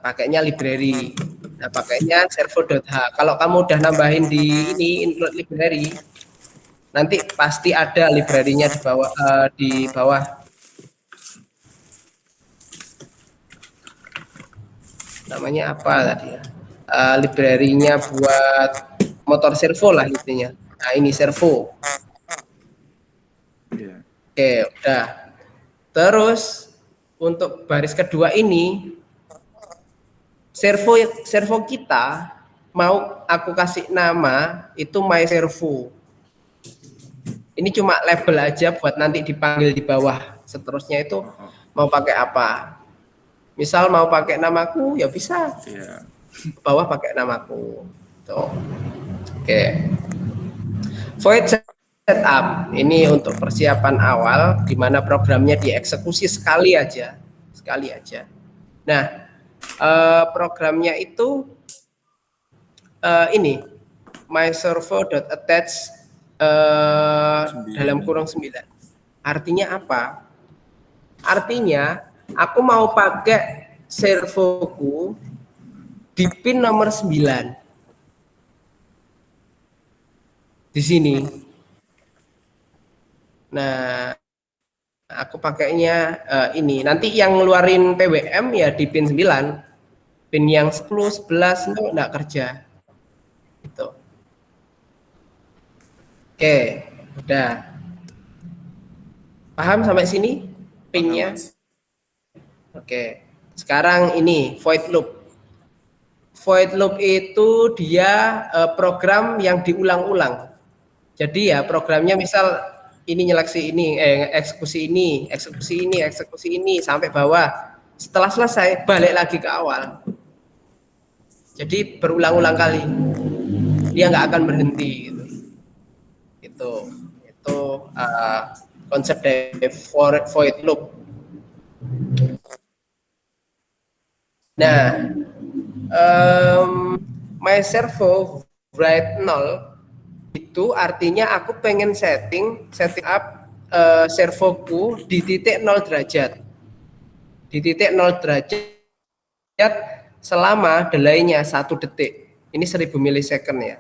Pakainya library. Nah, pakainya servo.h. Kalau kamu udah nambahin di ini include library, nanti pasti ada library-nya di bawah. Namanya apa tadi ya? Library-nya buat motor servo lah intinya. Nah, ini servo. Oke, udah. Terus untuk baris kedua ini servo kita mau aku kasih nama itu my servo. Ini cuma label aja buat nanti dipanggil di bawah. Seterusnya itu mau pakai apa? Misal mau pakai namaku ya bisa. Iya. Bawah pakai namaku. Tuh. Oke. Void setup ini untuk persiapan awal di mana programnya dieksekusi sekali aja. Nah, programnya itu ini myservo.attach dalam kurung 9. Artinya apa? Artinya aku mau pakai servoku di pin nomor 9 di sini. Nah, aku pakainya ini. Nanti yang ngeluarin PWM ya di pin 9. Pin yang 10, 11 itu enggak kerja. Gitu. Oke, udah. Paham sampai sini pinnya? Oke. Sekarang ini void loop. Void loop itu dia program yang diulang-ulang. Jadi ya programnya misal ini nyeleksi ini, eksekusi ini sampai bawah. Setelah selesai balik lagi ke awal. Jadi berulang-ulang kali. Dia nggak akan berhenti. Gitu. Itu konsep dari void loop. Nah, my servo write 0 itu artinya aku pengen setting up servoku di titik 0 derajat. Di titik 0 derajat selama delay-nya 1 detik. Ini 1000 milisecond ya.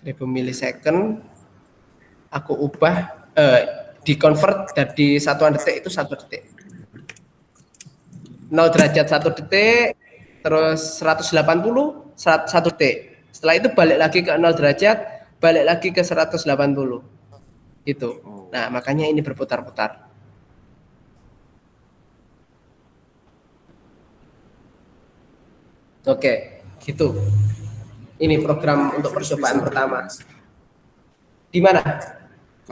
1000 milisecond aku ubah di-convert dari satuan detik itu 1 detik. 0 derajat 1 detik, terus 180 1 detik. Setelah itu balik lagi ke 0 derajat, balik lagi ke 180. Gitu. Nah, makanya ini berputar-putar. Oke, gitu. Ini program untuk percobaan pertama. Di mana?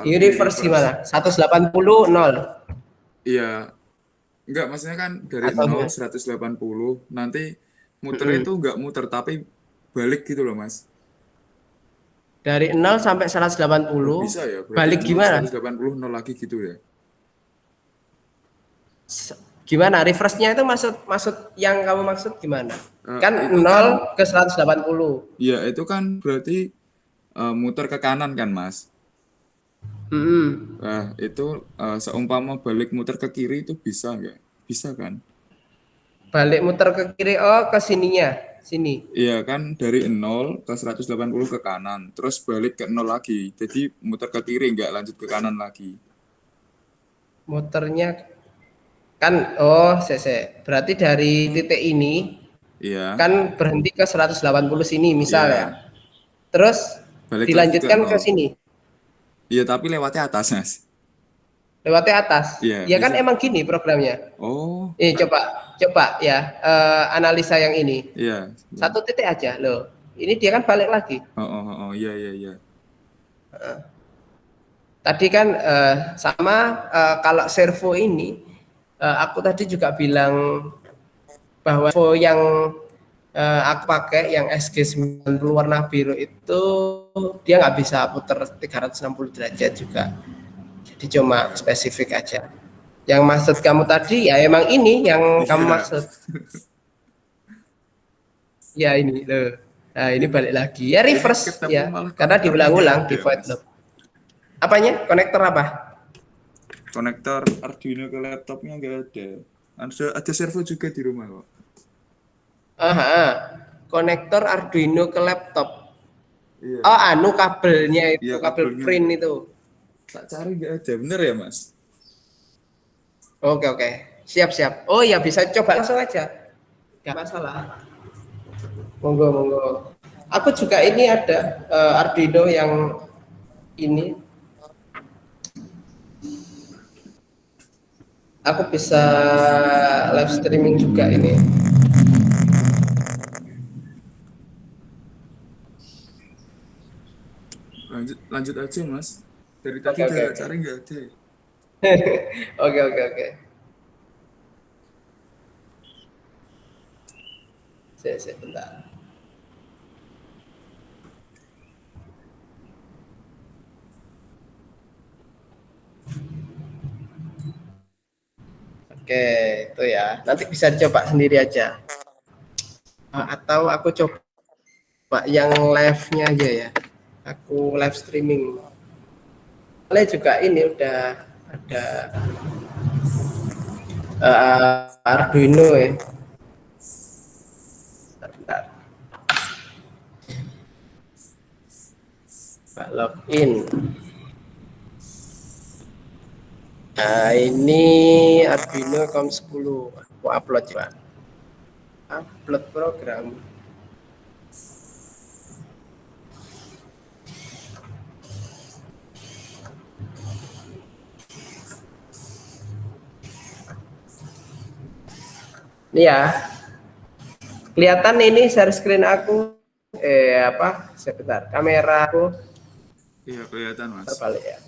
Di reverse di mana? 180 0. Iya. Enggak, maksudnya kan dari 0 180 nanti muternya itu enggak muter tapi balik gitu loh, Mas. Dari 0 sampai 180. Bisa ya? Balik gimana? 180 0 lagi gitu ya. Gimana? Reverse-nya itu maksud yang kamu maksud gimana? Kan 0 ke 180. Iya, itu kan berarti muter ke kanan kan, Mas? Nah, itu seumpama balik muter ke kiri itu bisa nggak? Bisa kan? Balik muter ke kiri, ke sininya, sini. Iya kan, dari 0 ke 180 ke kanan, terus balik ke 0 lagi. Jadi muter ke kiri, nggak lanjut ke kanan lagi. Muternya kan, berarti dari titik ini, kan berhenti ke 180 sini misalnya. Terus balik dilanjutkan ke sini. Iya, tapi lewatnya atas, Mas. Lewatnya atas. Ya kan emang gini programnya. Oh. Coba ya analisa yang ini. Iya. 1 titik aja loh. Ini dia kan balik lagi. Iya. Tadi kan sama kalau servo ini aku tadi juga bilang bahwa servo yang aku pakai yang SG90 warna biru itu dia nggak bisa putar 360 derajat juga. Jadi cuma spesifik aja. Yang maksud kamu tadi ya emang ini yang kamu maksud. Ya ini loh. Nah, ini balik lagi. Ya reverse ya. Karena diulang-ulang di void loop. Apanya? Konektor apa? Konektor Arduino ke laptopnya nggak ada. Ada servo juga di rumah kok. Konektor Arduino ke laptop. Iya. Kabelnya itu, kabel print itu. Tak cari nggak ada, bener ya Mas? Oke, siap. Oh ya bisa coba langsung aja, nggak masalah. Monggo. Aku juga ini ada Arduino yang ini. Aku bisa live streaming juga ini. Lanjut aja Mas. Dari tadi udah cari nggak ada. Oke. Saya bentar. Oke, itu ya. Nanti bisa dicoba sendiri aja. Atau aku coba yang live-nya aja ya. Aku live streaming. Oleh juga ini udah ada Arduino ya. Bentar. Login. Nah, ini Arduino COM10. Aku upload coba. Upload program. Ini ya. Kelihatan ini share screen aku. Sebentar. Kamera aku. Iya, kelihatan Mas. Terbalik ya.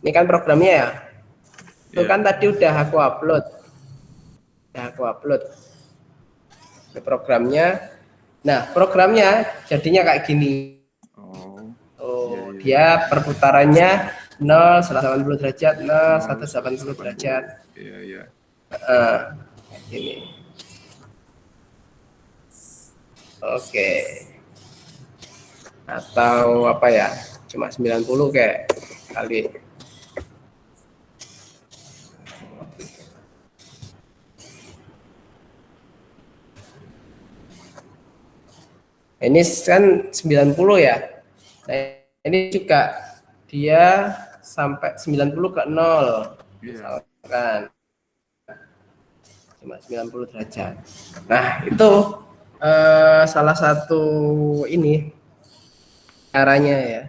Ini kan programnya ya. Itu kan tadi udah aku upload. Ini programnya. Nah, programnya jadinya kayak gini. Dia perputarannya 0, 180 derajat, 0, 180 derajat. Iya. Ini. Oke. Atau apa ya? Cuma 90 kayak kali. Ini kan 90 ya. Nah, ini juga dia sampai 90 ke 0. Misalkan cuma 90 derajat. Nah, itu salah satu ini caranya ya.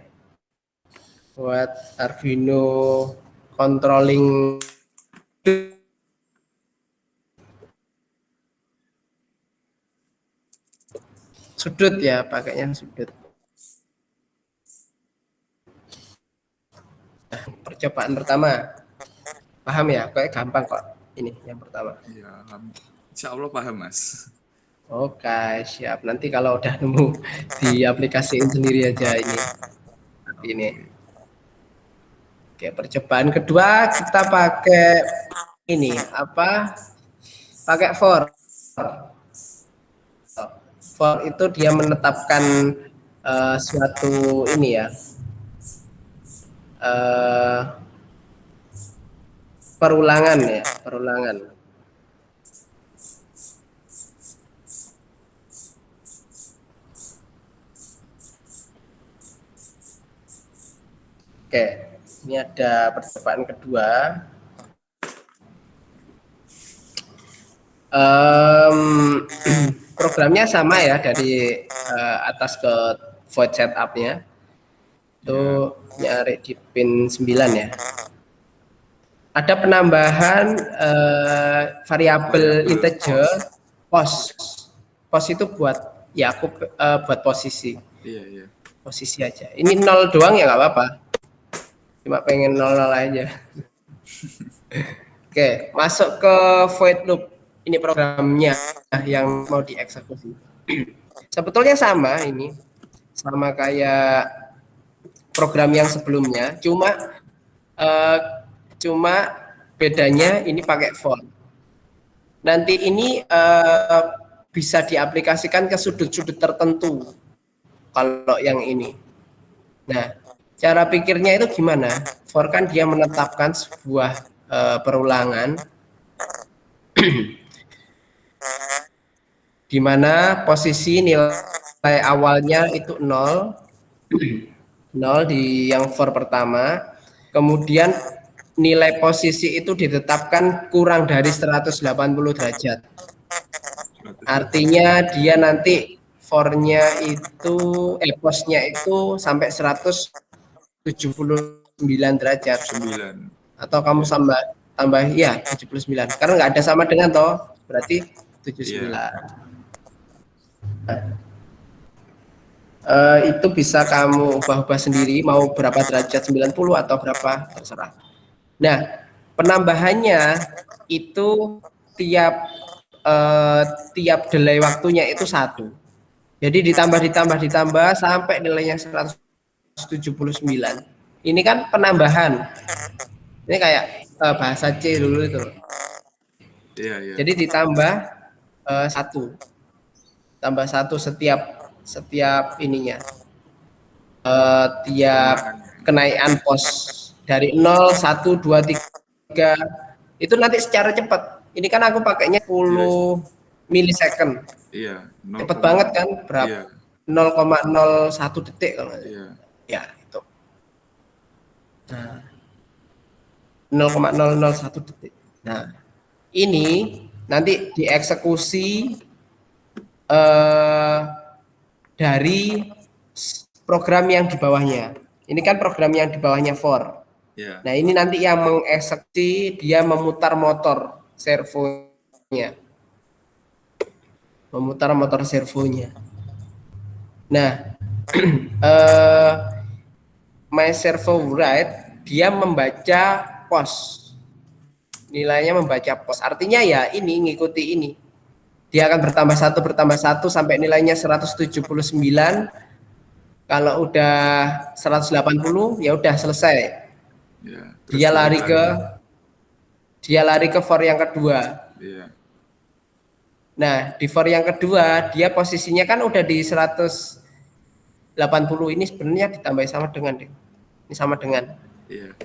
Buat Arduino controlling sudut ya, pakainya sudut. Nah, percobaan pertama paham ya, kayak gampang kok ini yang pertama. Iya, insya Allah paham Mas. Oke, siap. Nanti kalau udah nemu di aplikasiin sendiri aja ini. Oke, percobaan kedua kita pakai ini pakai for. For itu dia menetapkan suatu ini ya, perulangan. Oke, ini ada percobaan kedua. Programnya sama ya, dari atas ke void setupnya itu nyari di pin 9 ya. Ada penambahan variabel integer pos itu buat ya aku buat posisi. Iya. Posisi aja. Ini 0 doang ya nggak apa-apa. Cuma pengen 0 aja. Oke, masuk ke void loop. Ini programnya yang mau dieksekusi. Sebetulnya sama ini. Sama kayak program yang sebelumnya, cuma bedanya ini pakai for. Nanti ini bisa diaplikasikan ke sudut-sudut tertentu kalau yang ini. Nah, cara pikirnya itu gimana? For kan dia menetapkan sebuah perulangan di mana posisi nilai awalnya itu 0 di yang for pertama, kemudian nilai posisi itu ditetapkan kurang dari 180 derajat. Artinya dia nanti for-nya itu posnya itu sampai 179 derajat. 9. Atau kamu tambah ya 79 karena nggak ada sama dengan toh, berarti 79. Itu bisa kamu ubah-ubah sendiri mau berapa derajat, 90 atau berapa terserah. Nah, penambahannya itu tiap tiap delay waktunya itu 1. Jadi ditambah sampai nilainya 179. Ini kan penambahan. Ini kayak bahasa C dulu itu. Iya. Jadi ditambah 1. Tambah 1 setiap ininya. Tiap kenaikan pos dari 0, 1, 2, 3 itu nanti secara cepat. Ini kan aku pakainya 10 milisecond. Iya. Cepat banget kan, berapa? 0,01 detik kalau. Iya. Ya, itu. Nah, 0,001 detik. Nah, ini nanti dieksekusi dari program yang di bawahnya. Ini kan program yang di bawahnya for. Yeah. Nah, ini nanti yang mengeksekusi, dia memutar motor servonya. Memutar motor servonya. Nah, my servo write, dia membaca pos. Nilainya membaca pos. Artinya ya ini, ngikuti ini. Dia akan bertambah satu sampai nilainya 179. Kalau udah 180 ya udah selesai. Yeah, dia lari ke for yang kedua. Yeah. Nah, di for yang kedua dia posisinya kan udah di 180, ini sebenarnya ditambah sama dengan deh. Ini sama dengan. Yeah.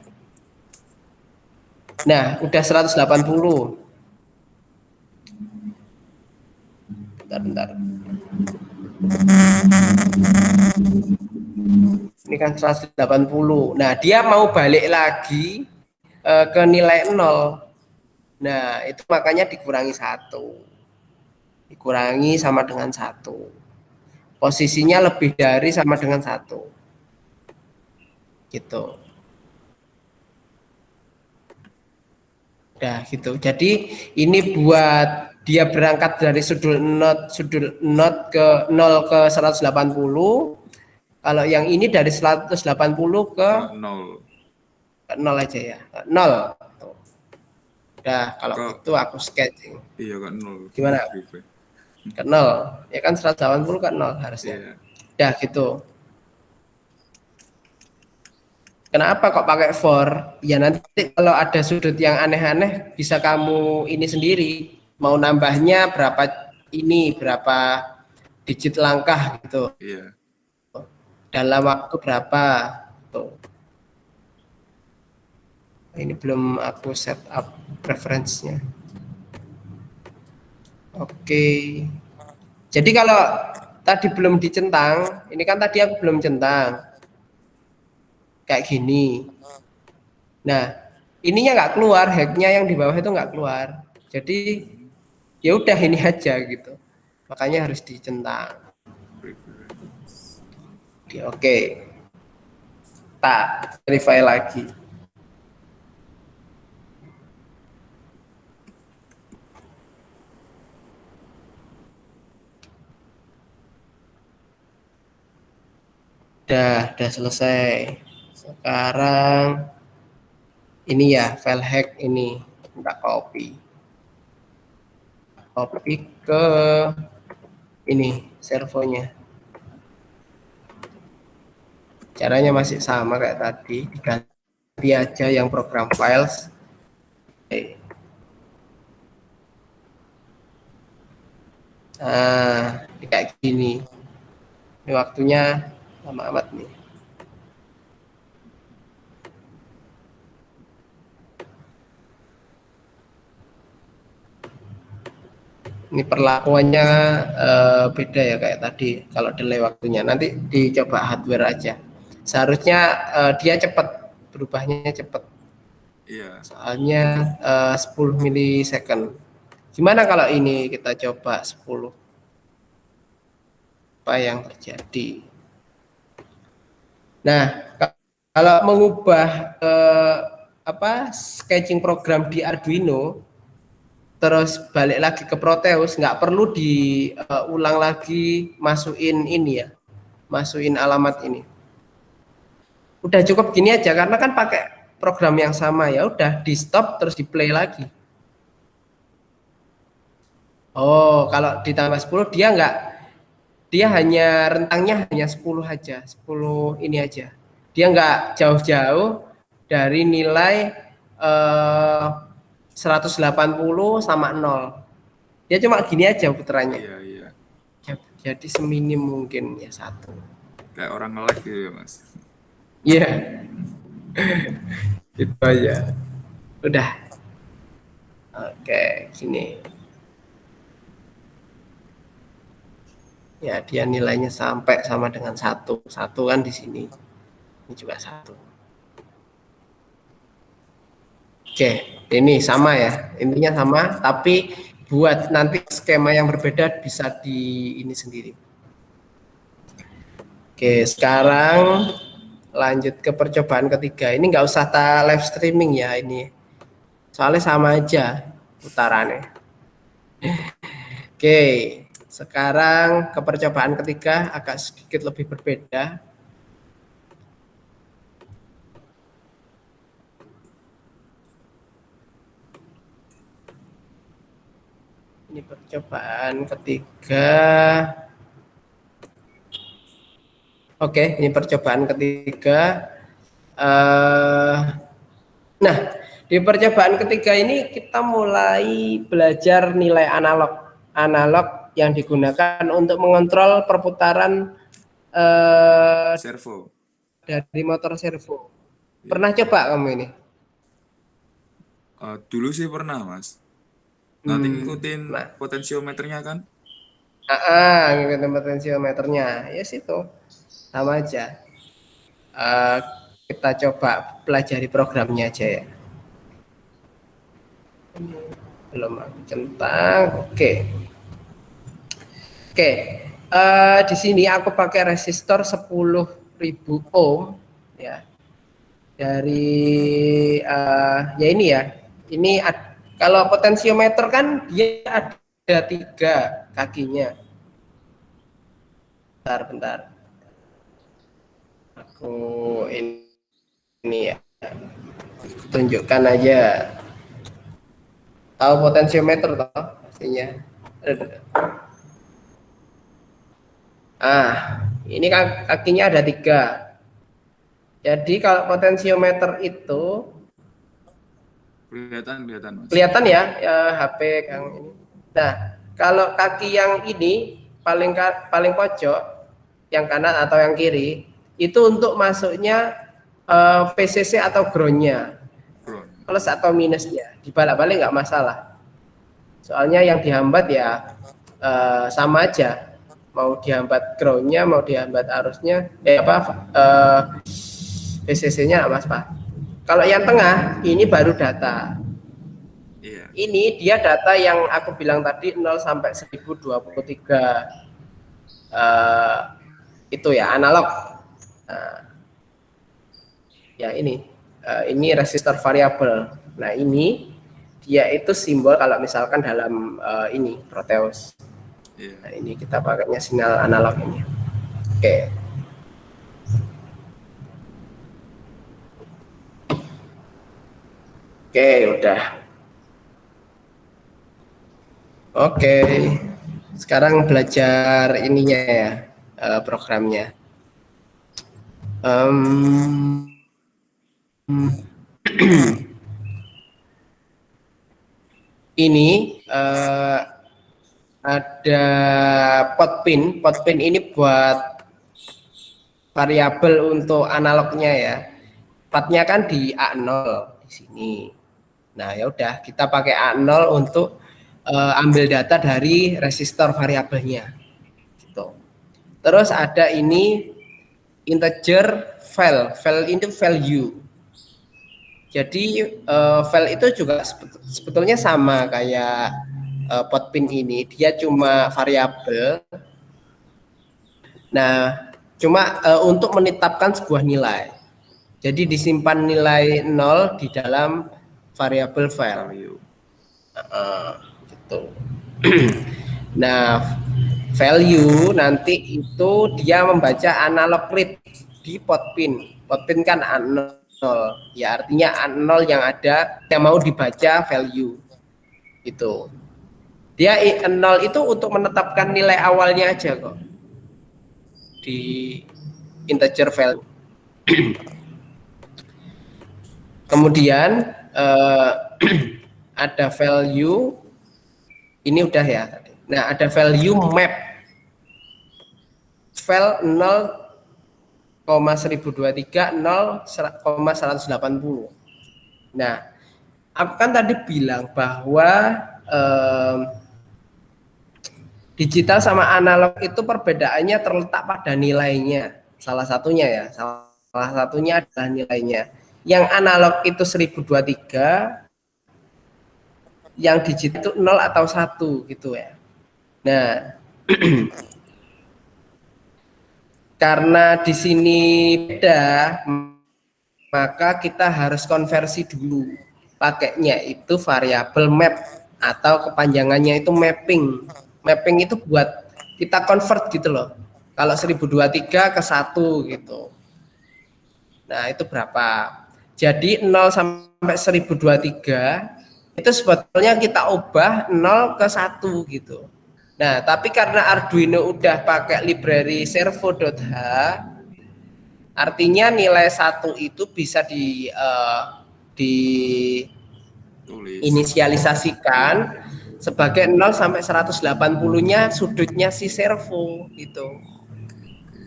Nah, udah 180. Bentar. Ini kan 180. Nah, dia mau balik lagi ke nilai 0. Nah, itu makanya dikurangi 1. Dikurangi sama dengan 1. Posisinya lebih dari sama dengan 1. Gitu. Nah, gitu. Jadi ini buat dia berangkat dari sudut not ke 0 ke 180. Kalau yang ini dari 180 ke 0. Ke 0 aja ya. 0. Udah, kalau gitu aku sketching. Iya, ke 0. Gimana? Ke 0. Ya kan 180 ke 0 harusnya. Iya. Udah gitu. Kenapa kok pakai for? Ya nanti kalau ada sudut yang aneh-aneh bisa kamu ini sendiri. Mau nambahnya berapa ini, berapa digit langkah gitu. Iya. Dalam waktu berapa tuh. Ini belum aku set up preference-nya. Oke. Jadi kalau tadi belum dicentang, ini kan tadi aku belum centang. Kayak gini. Nah, ininya nggak keluar, hacknya yang di bawah itu nggak keluar. Jadi ya udah ini aja gitu. Makanya harus dicentang. Oke. Tak verify lagi. Udah selesai. Sekarang ini ya file hack ini kita copy ke ini servonya. Caranya masih sama kayak tadi, diganti aja yang program files. Nah, kayak gini. Ini waktunya lama amat nih. Ini perlakuannya beda ya kayak tadi. Kalau delay waktunya nanti dicoba hardware aja. Seharusnya dia cepat, berubahnya cepat. Iya. Soalnya 10 milisecond. Gimana kalau ini kita coba 10? Apa yang terjadi? Nah, kalau mengubah sketching program di Arduino, terus balik lagi ke Proteus, nggak perlu diulang lagi masukin ini ya, masukin alamat ini. Udah cukup gini aja karena kan pakai program yang sama, ya udah di stop terus di play lagi. Oh, kalau ditambah 10 dia hanya rentangnya hanya 10 aja, 10 ini aja. Dia nggak jauh-jauh dari nilai 180 sama 0. Dia cuma gini aja putarannya. Iya. Jadi seminim mungkin ya 1. Kayak orang nge-lag gitu ya, Mas. Iya. Gitu aja. Udah. Oke, gini. Ya, dia nilainya sampai sama dengan 1. 1 kan di sini. Ini juga 1. Oke, ini sama ya. Intinya sama, tapi buat nanti skema yang berbeda bisa di ini sendiri. Oke, sekarang lanjut ke percobaan ketiga. Ini nggak usah live streaming ya ini. Soalnya sama aja putarannya. Oke, sekarang ke percobaan ketiga agak sedikit lebih berbeda. Ini percobaan ketiga. Oke, ini percobaan ketiga. Nah, di percobaan ketiga ini kita mulai belajar nilai analog yang digunakan untuk mengontrol perputaran servo dari motor servo. Pernah coba kamu ini? Dulu sih pernah, Mas. Nanti ngikutin potensiometernya kan? Ngikutin potensiometernya. Ya situ. Sama aja. Kita coba pelajari programnya aja ya. Belum aku centang. Oke. Di sini aku pakai resistor 10.000 ohm ya. Dari ya ini ya. Ini kalau potensiometer kan dia ada 3 kakinya. Bentar. Aku ini ya. Tunjukkan aja. Tahu potensiometer toh pastinya. Ini kakinya ada 3. Jadi kalau potensiometer itu kelihatan, Mas. Kelihatan ya, HP yang ini. Nah, kalau kaki yang ini paling pojok, yang kanan atau yang kiri, itu untuk masuknya VCC atau groundnya, plus atau minusnya, dibalik-balik nggak masalah. Soalnya yang dihambat ya sama aja, mau dihambat groundnya, mau dihambat arusnya, VCC-nya nggak masalah. Kalau yang tengah ini baru data. Iya. Ini dia data yang aku bilang tadi 0 sampai 1023. Itu ya analog. Ya ini resistor variabel. Nah ini dia itu simbol kalau misalkan dalam ini Proteus. Nah ini kita pakainya sinyal analog ini. Oke, udah. Oke, sekarang belajar ininya ya, programnya. Ini ada pot pin ini buat variabel untuk analognya ya. Potnya kan di A0 di sini. Nah, ya udah kita pakai A0 untuk ambil data dari resistor variabelnya. Gitu. Terus ada ini integer file itu value. Jadi file itu juga sebetulnya sama kayak pot pin ini, dia cuma variabel. Nah, cuma untuk menetapkan sebuah nilai. Jadi disimpan nilai 0 di dalam variabel file. Gitu. Nah, value nanti itu dia membaca analog read di port pin. Port pin kan A0. Ya, artinya A0 yang ada yang mau dibaca value. Gitu. Dia 0 itu untuk menetapkan nilai awalnya aja kok. Di integer value. Kemudian ada value ini udah ya tadi. Nah, ada value map file 0,1023 0,180. Nah, aku kan tadi bilang bahwa digital sama analog itu perbedaannya terletak pada nilainya. Salah satunya ya, salah satunya adalah nilainya. Yang analog itu 1023, yang digital itu 0 atau 1 gitu ya. Nah, karena di sini beda, maka kita harus konversi dulu. Pakainya itu variabel map atau kepanjangannya itu mapping. Mapping itu buat kita convert gitu loh. Kalau 1023 ke 1 gitu. Nah, itu berapa? Jadi 0 sampai 1023 itu sebetulnya kita ubah 0 ke 1 gitu. Nah, tapi karena Arduino udah pakai library servo.h, artinya nilai 1 itu bisa diinisialisasikan sebagai 0 sampai 180-nya sudutnya si servo gitu.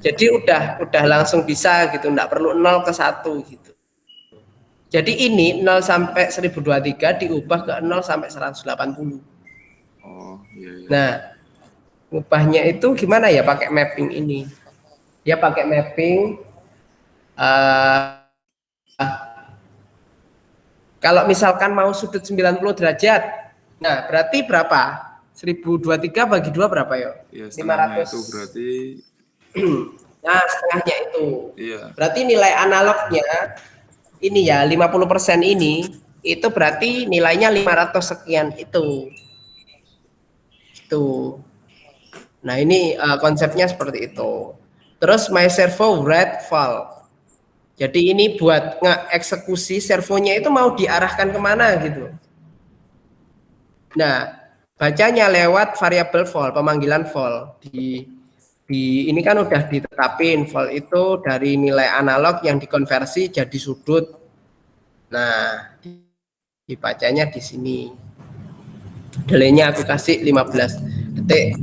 Jadi udah langsung bisa gitu, enggak perlu 0 ke 1 gitu. Jadi ini 0 sampai 1023 diubah ke 0 sampai 180. Oh, iya, iya. Nah, ubahnya itu gimana ya pakai mapping ini? Dia pakai mapping kalau misalkan mau sudut 90 derajat. Nah, berarti berapa? 1023 bagi 2 berapa ya? Ya, 500 itu berarti nah, setengahnya itu. Iya. Berarti nilai analognya ini ya 50% ini itu berarti nilainya 500 sekian itu. Nah, ini konsepnya seperti itu. Terus my servo read file. Jadi ini buat ngeeksekusi servonya itu mau diarahkan kemana gitu. Nah, bacanya lewat variabel vol, pemanggilan vol. Ini kan udah ditetapin vol itu dari nilai analog yang dikonversi jadi sudut. Nah, dibacanya di sini. Delaynya aku kasih 15 detik.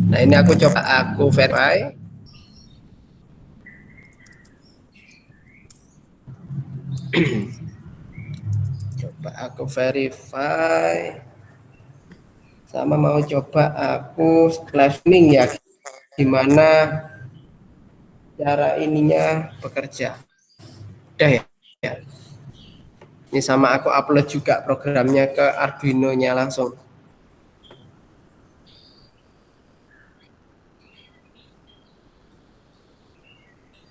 Nah, ini aku coba aku verify. Coba aku verify. Sama mau coba aku live streaming ya, gimana cara ininya bekerja. Udah ya. Ini sama aku upload juga programnya ke Arduino-nya langsung.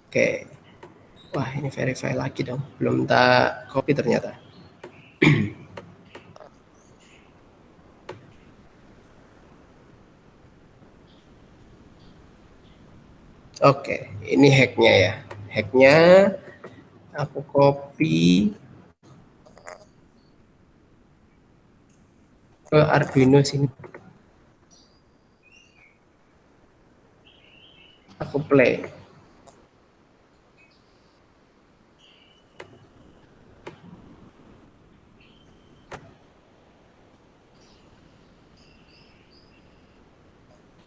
Oke. Wah, ini verify lagi dong. Belum tak copy ternyata. Oke, ini hacknya ya. Hacknya aku copy ke Arduino sini. Aku play.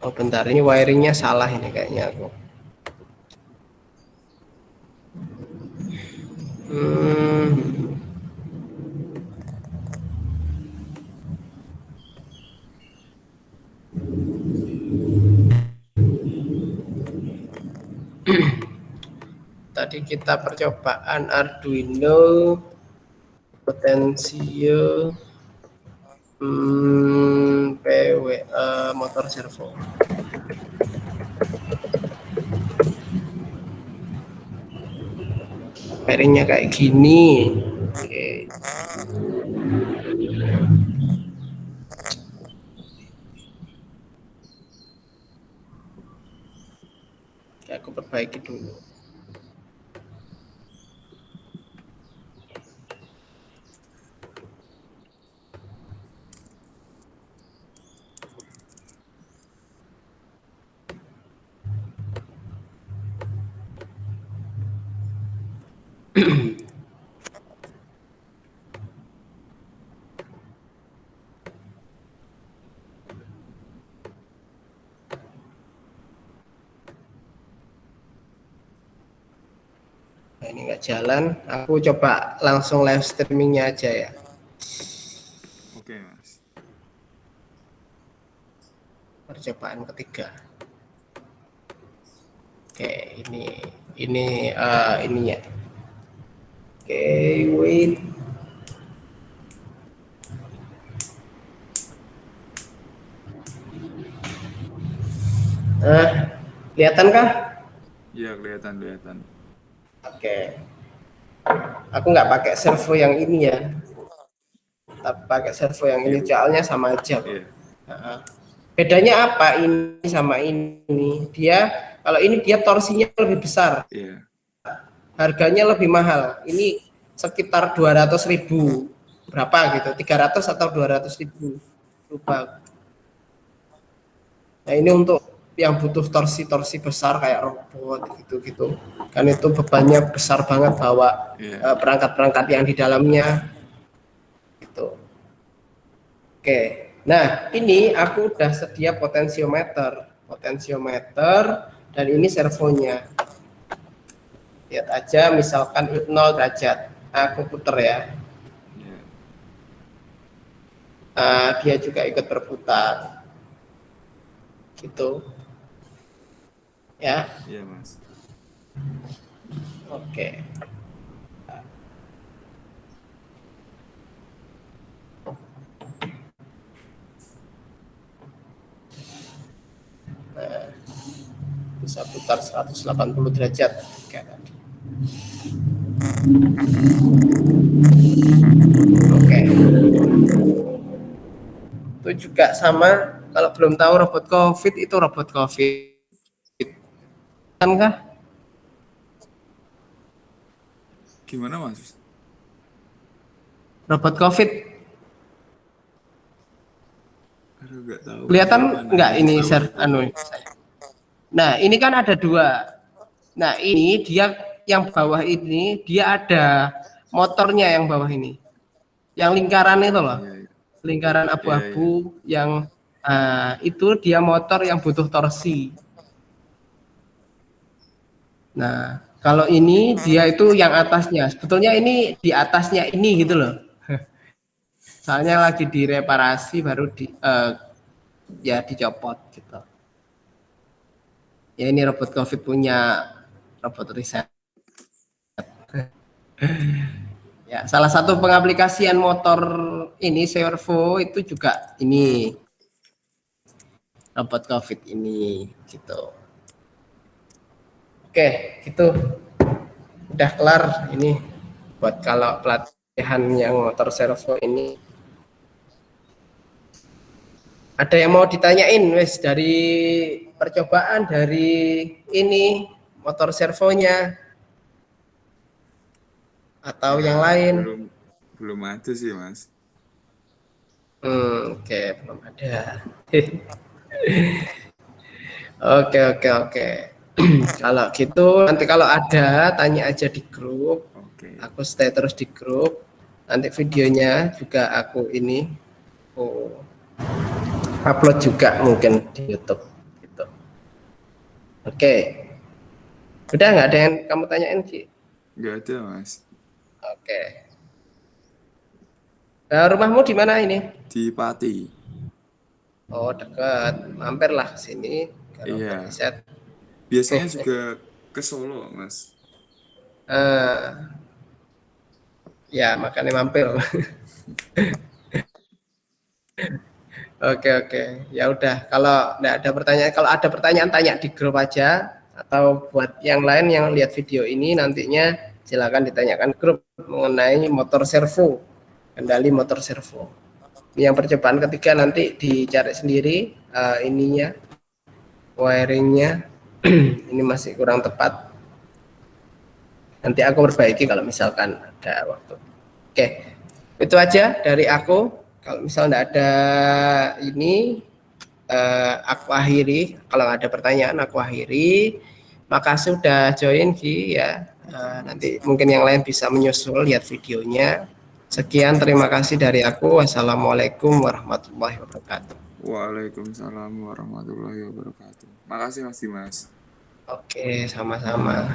Oh, bentar, ini wiringnya salah ini kayaknya aku. Tadi kita percobaan Arduino Potensio PWA motor servo. Pairingnya kayak gini. Oke. Oke, aku perbaiki dulu. Nah, ini nggak jalan, aku coba langsung live streamingnya aja ya. Oke, Mas. Percobaan ketiga. Oke, ini ininya. Oke, wait. Kelihatan kah? Iya, kelihatan. Oke. Aku nggak pakai servo yang ini ya. Tapi pakai servo yang ini, soalnya sama aja. Iya. Bedanya apa ini sama ini? Kalau ini dia torsinya lebih besar. Iya. Harganya lebih mahal. Ini sekitar 200.000. Berapa gitu? 300 atau 200.000. Lupa. Nah, ini untuk yang butuh torsi besar kayak robot gitu. Kan itu bebannya besar banget bawa perangkat-perangkat yang di dalamnya. Gitu. Oke. Nah, ini aku udah sedia potensiometer dan ini servonya. Lihat aja, misalkan 0 derajat, aku puter ya. Dia juga ikut berputar, gitu. Ya. Iya, Mas. Oke. Nah, bisa putar 180 derajat kayak tadi. Oke. Itu juga sama, kalau belum tahu robot COVID itu robot COVID. Kan kah? Gimana, Mas? Robot COVID. Aduh, nggak tahu. Kelihatan nggak ini Nah, ini kan ada dua. Nah, ini dia yang bawah ini, dia ada motornya yang bawah ini. Yang lingkaran itu loh. Iya. Lingkaran abu-abu yang itu dia motor yang butuh torsi. Nah, kalau ini dia itu yang atasnya. Sebetulnya ini di atasnya ini gitu loh. Soalnya lagi direparasi baru dicopot gitu. Ya, ini robot COVID punya robot riset. Ya, salah satu pengaplikasian motor ini servo itu juga ini robot COVID ini gitu. Oke, gitu. Udah kelar ini buat kalau pelatihan yang motor servo ini. Ada yang mau ditanyain wes dari percobaan dari ini motor servonya atau yang lain? Belum ada sih, Mas. Oke, belum ada. Oke. Kalau gitu nanti kalau ada tanya aja di grup. Aku stay terus di grup. Nanti videonya juga aku ini upload juga mungkin di YouTube gitu. Oke. Udah nggak ada yang kamu tanyain Ki? Nggak ada, Mas. Oke. Rumahmu di mana ini? Di Pati. Oh, dekat. Mampirlah sini. Iya. Biasanya juga ke Solo, Mas. Ya, makanya mampir. Oke. Ya udah, kalau nggak ada pertanyaan, kalau ada pertanyaan tanya di grup aja, atau buat yang lain yang lihat video ini nantinya silakan ditanyakan grup mengenai motor servo, kendali motor servo. Yang percobaan ketiga nanti dicari sendiri ininya, wiringnya. Ini masih kurang tepat. Nanti aku perbaiki kalau misalkan ada waktu. Oke, itu aja dari aku. Kalau misalnya tidak ada ini, aku akhiri. Kalau ada pertanyaan, aku akhiri. Makasih sudah join Ki ya. Nanti mungkin yang lain bisa menyusul lihat videonya. Sekian, terima kasih dari aku. Wassalamualaikum warahmatullahi wabarakatuh. Waalaikumsalam warahmatullahi wabarakatuh. Makasih Mas Dimas. Oke, sama-sama.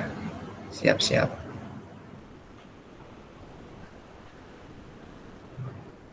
Siap-siap.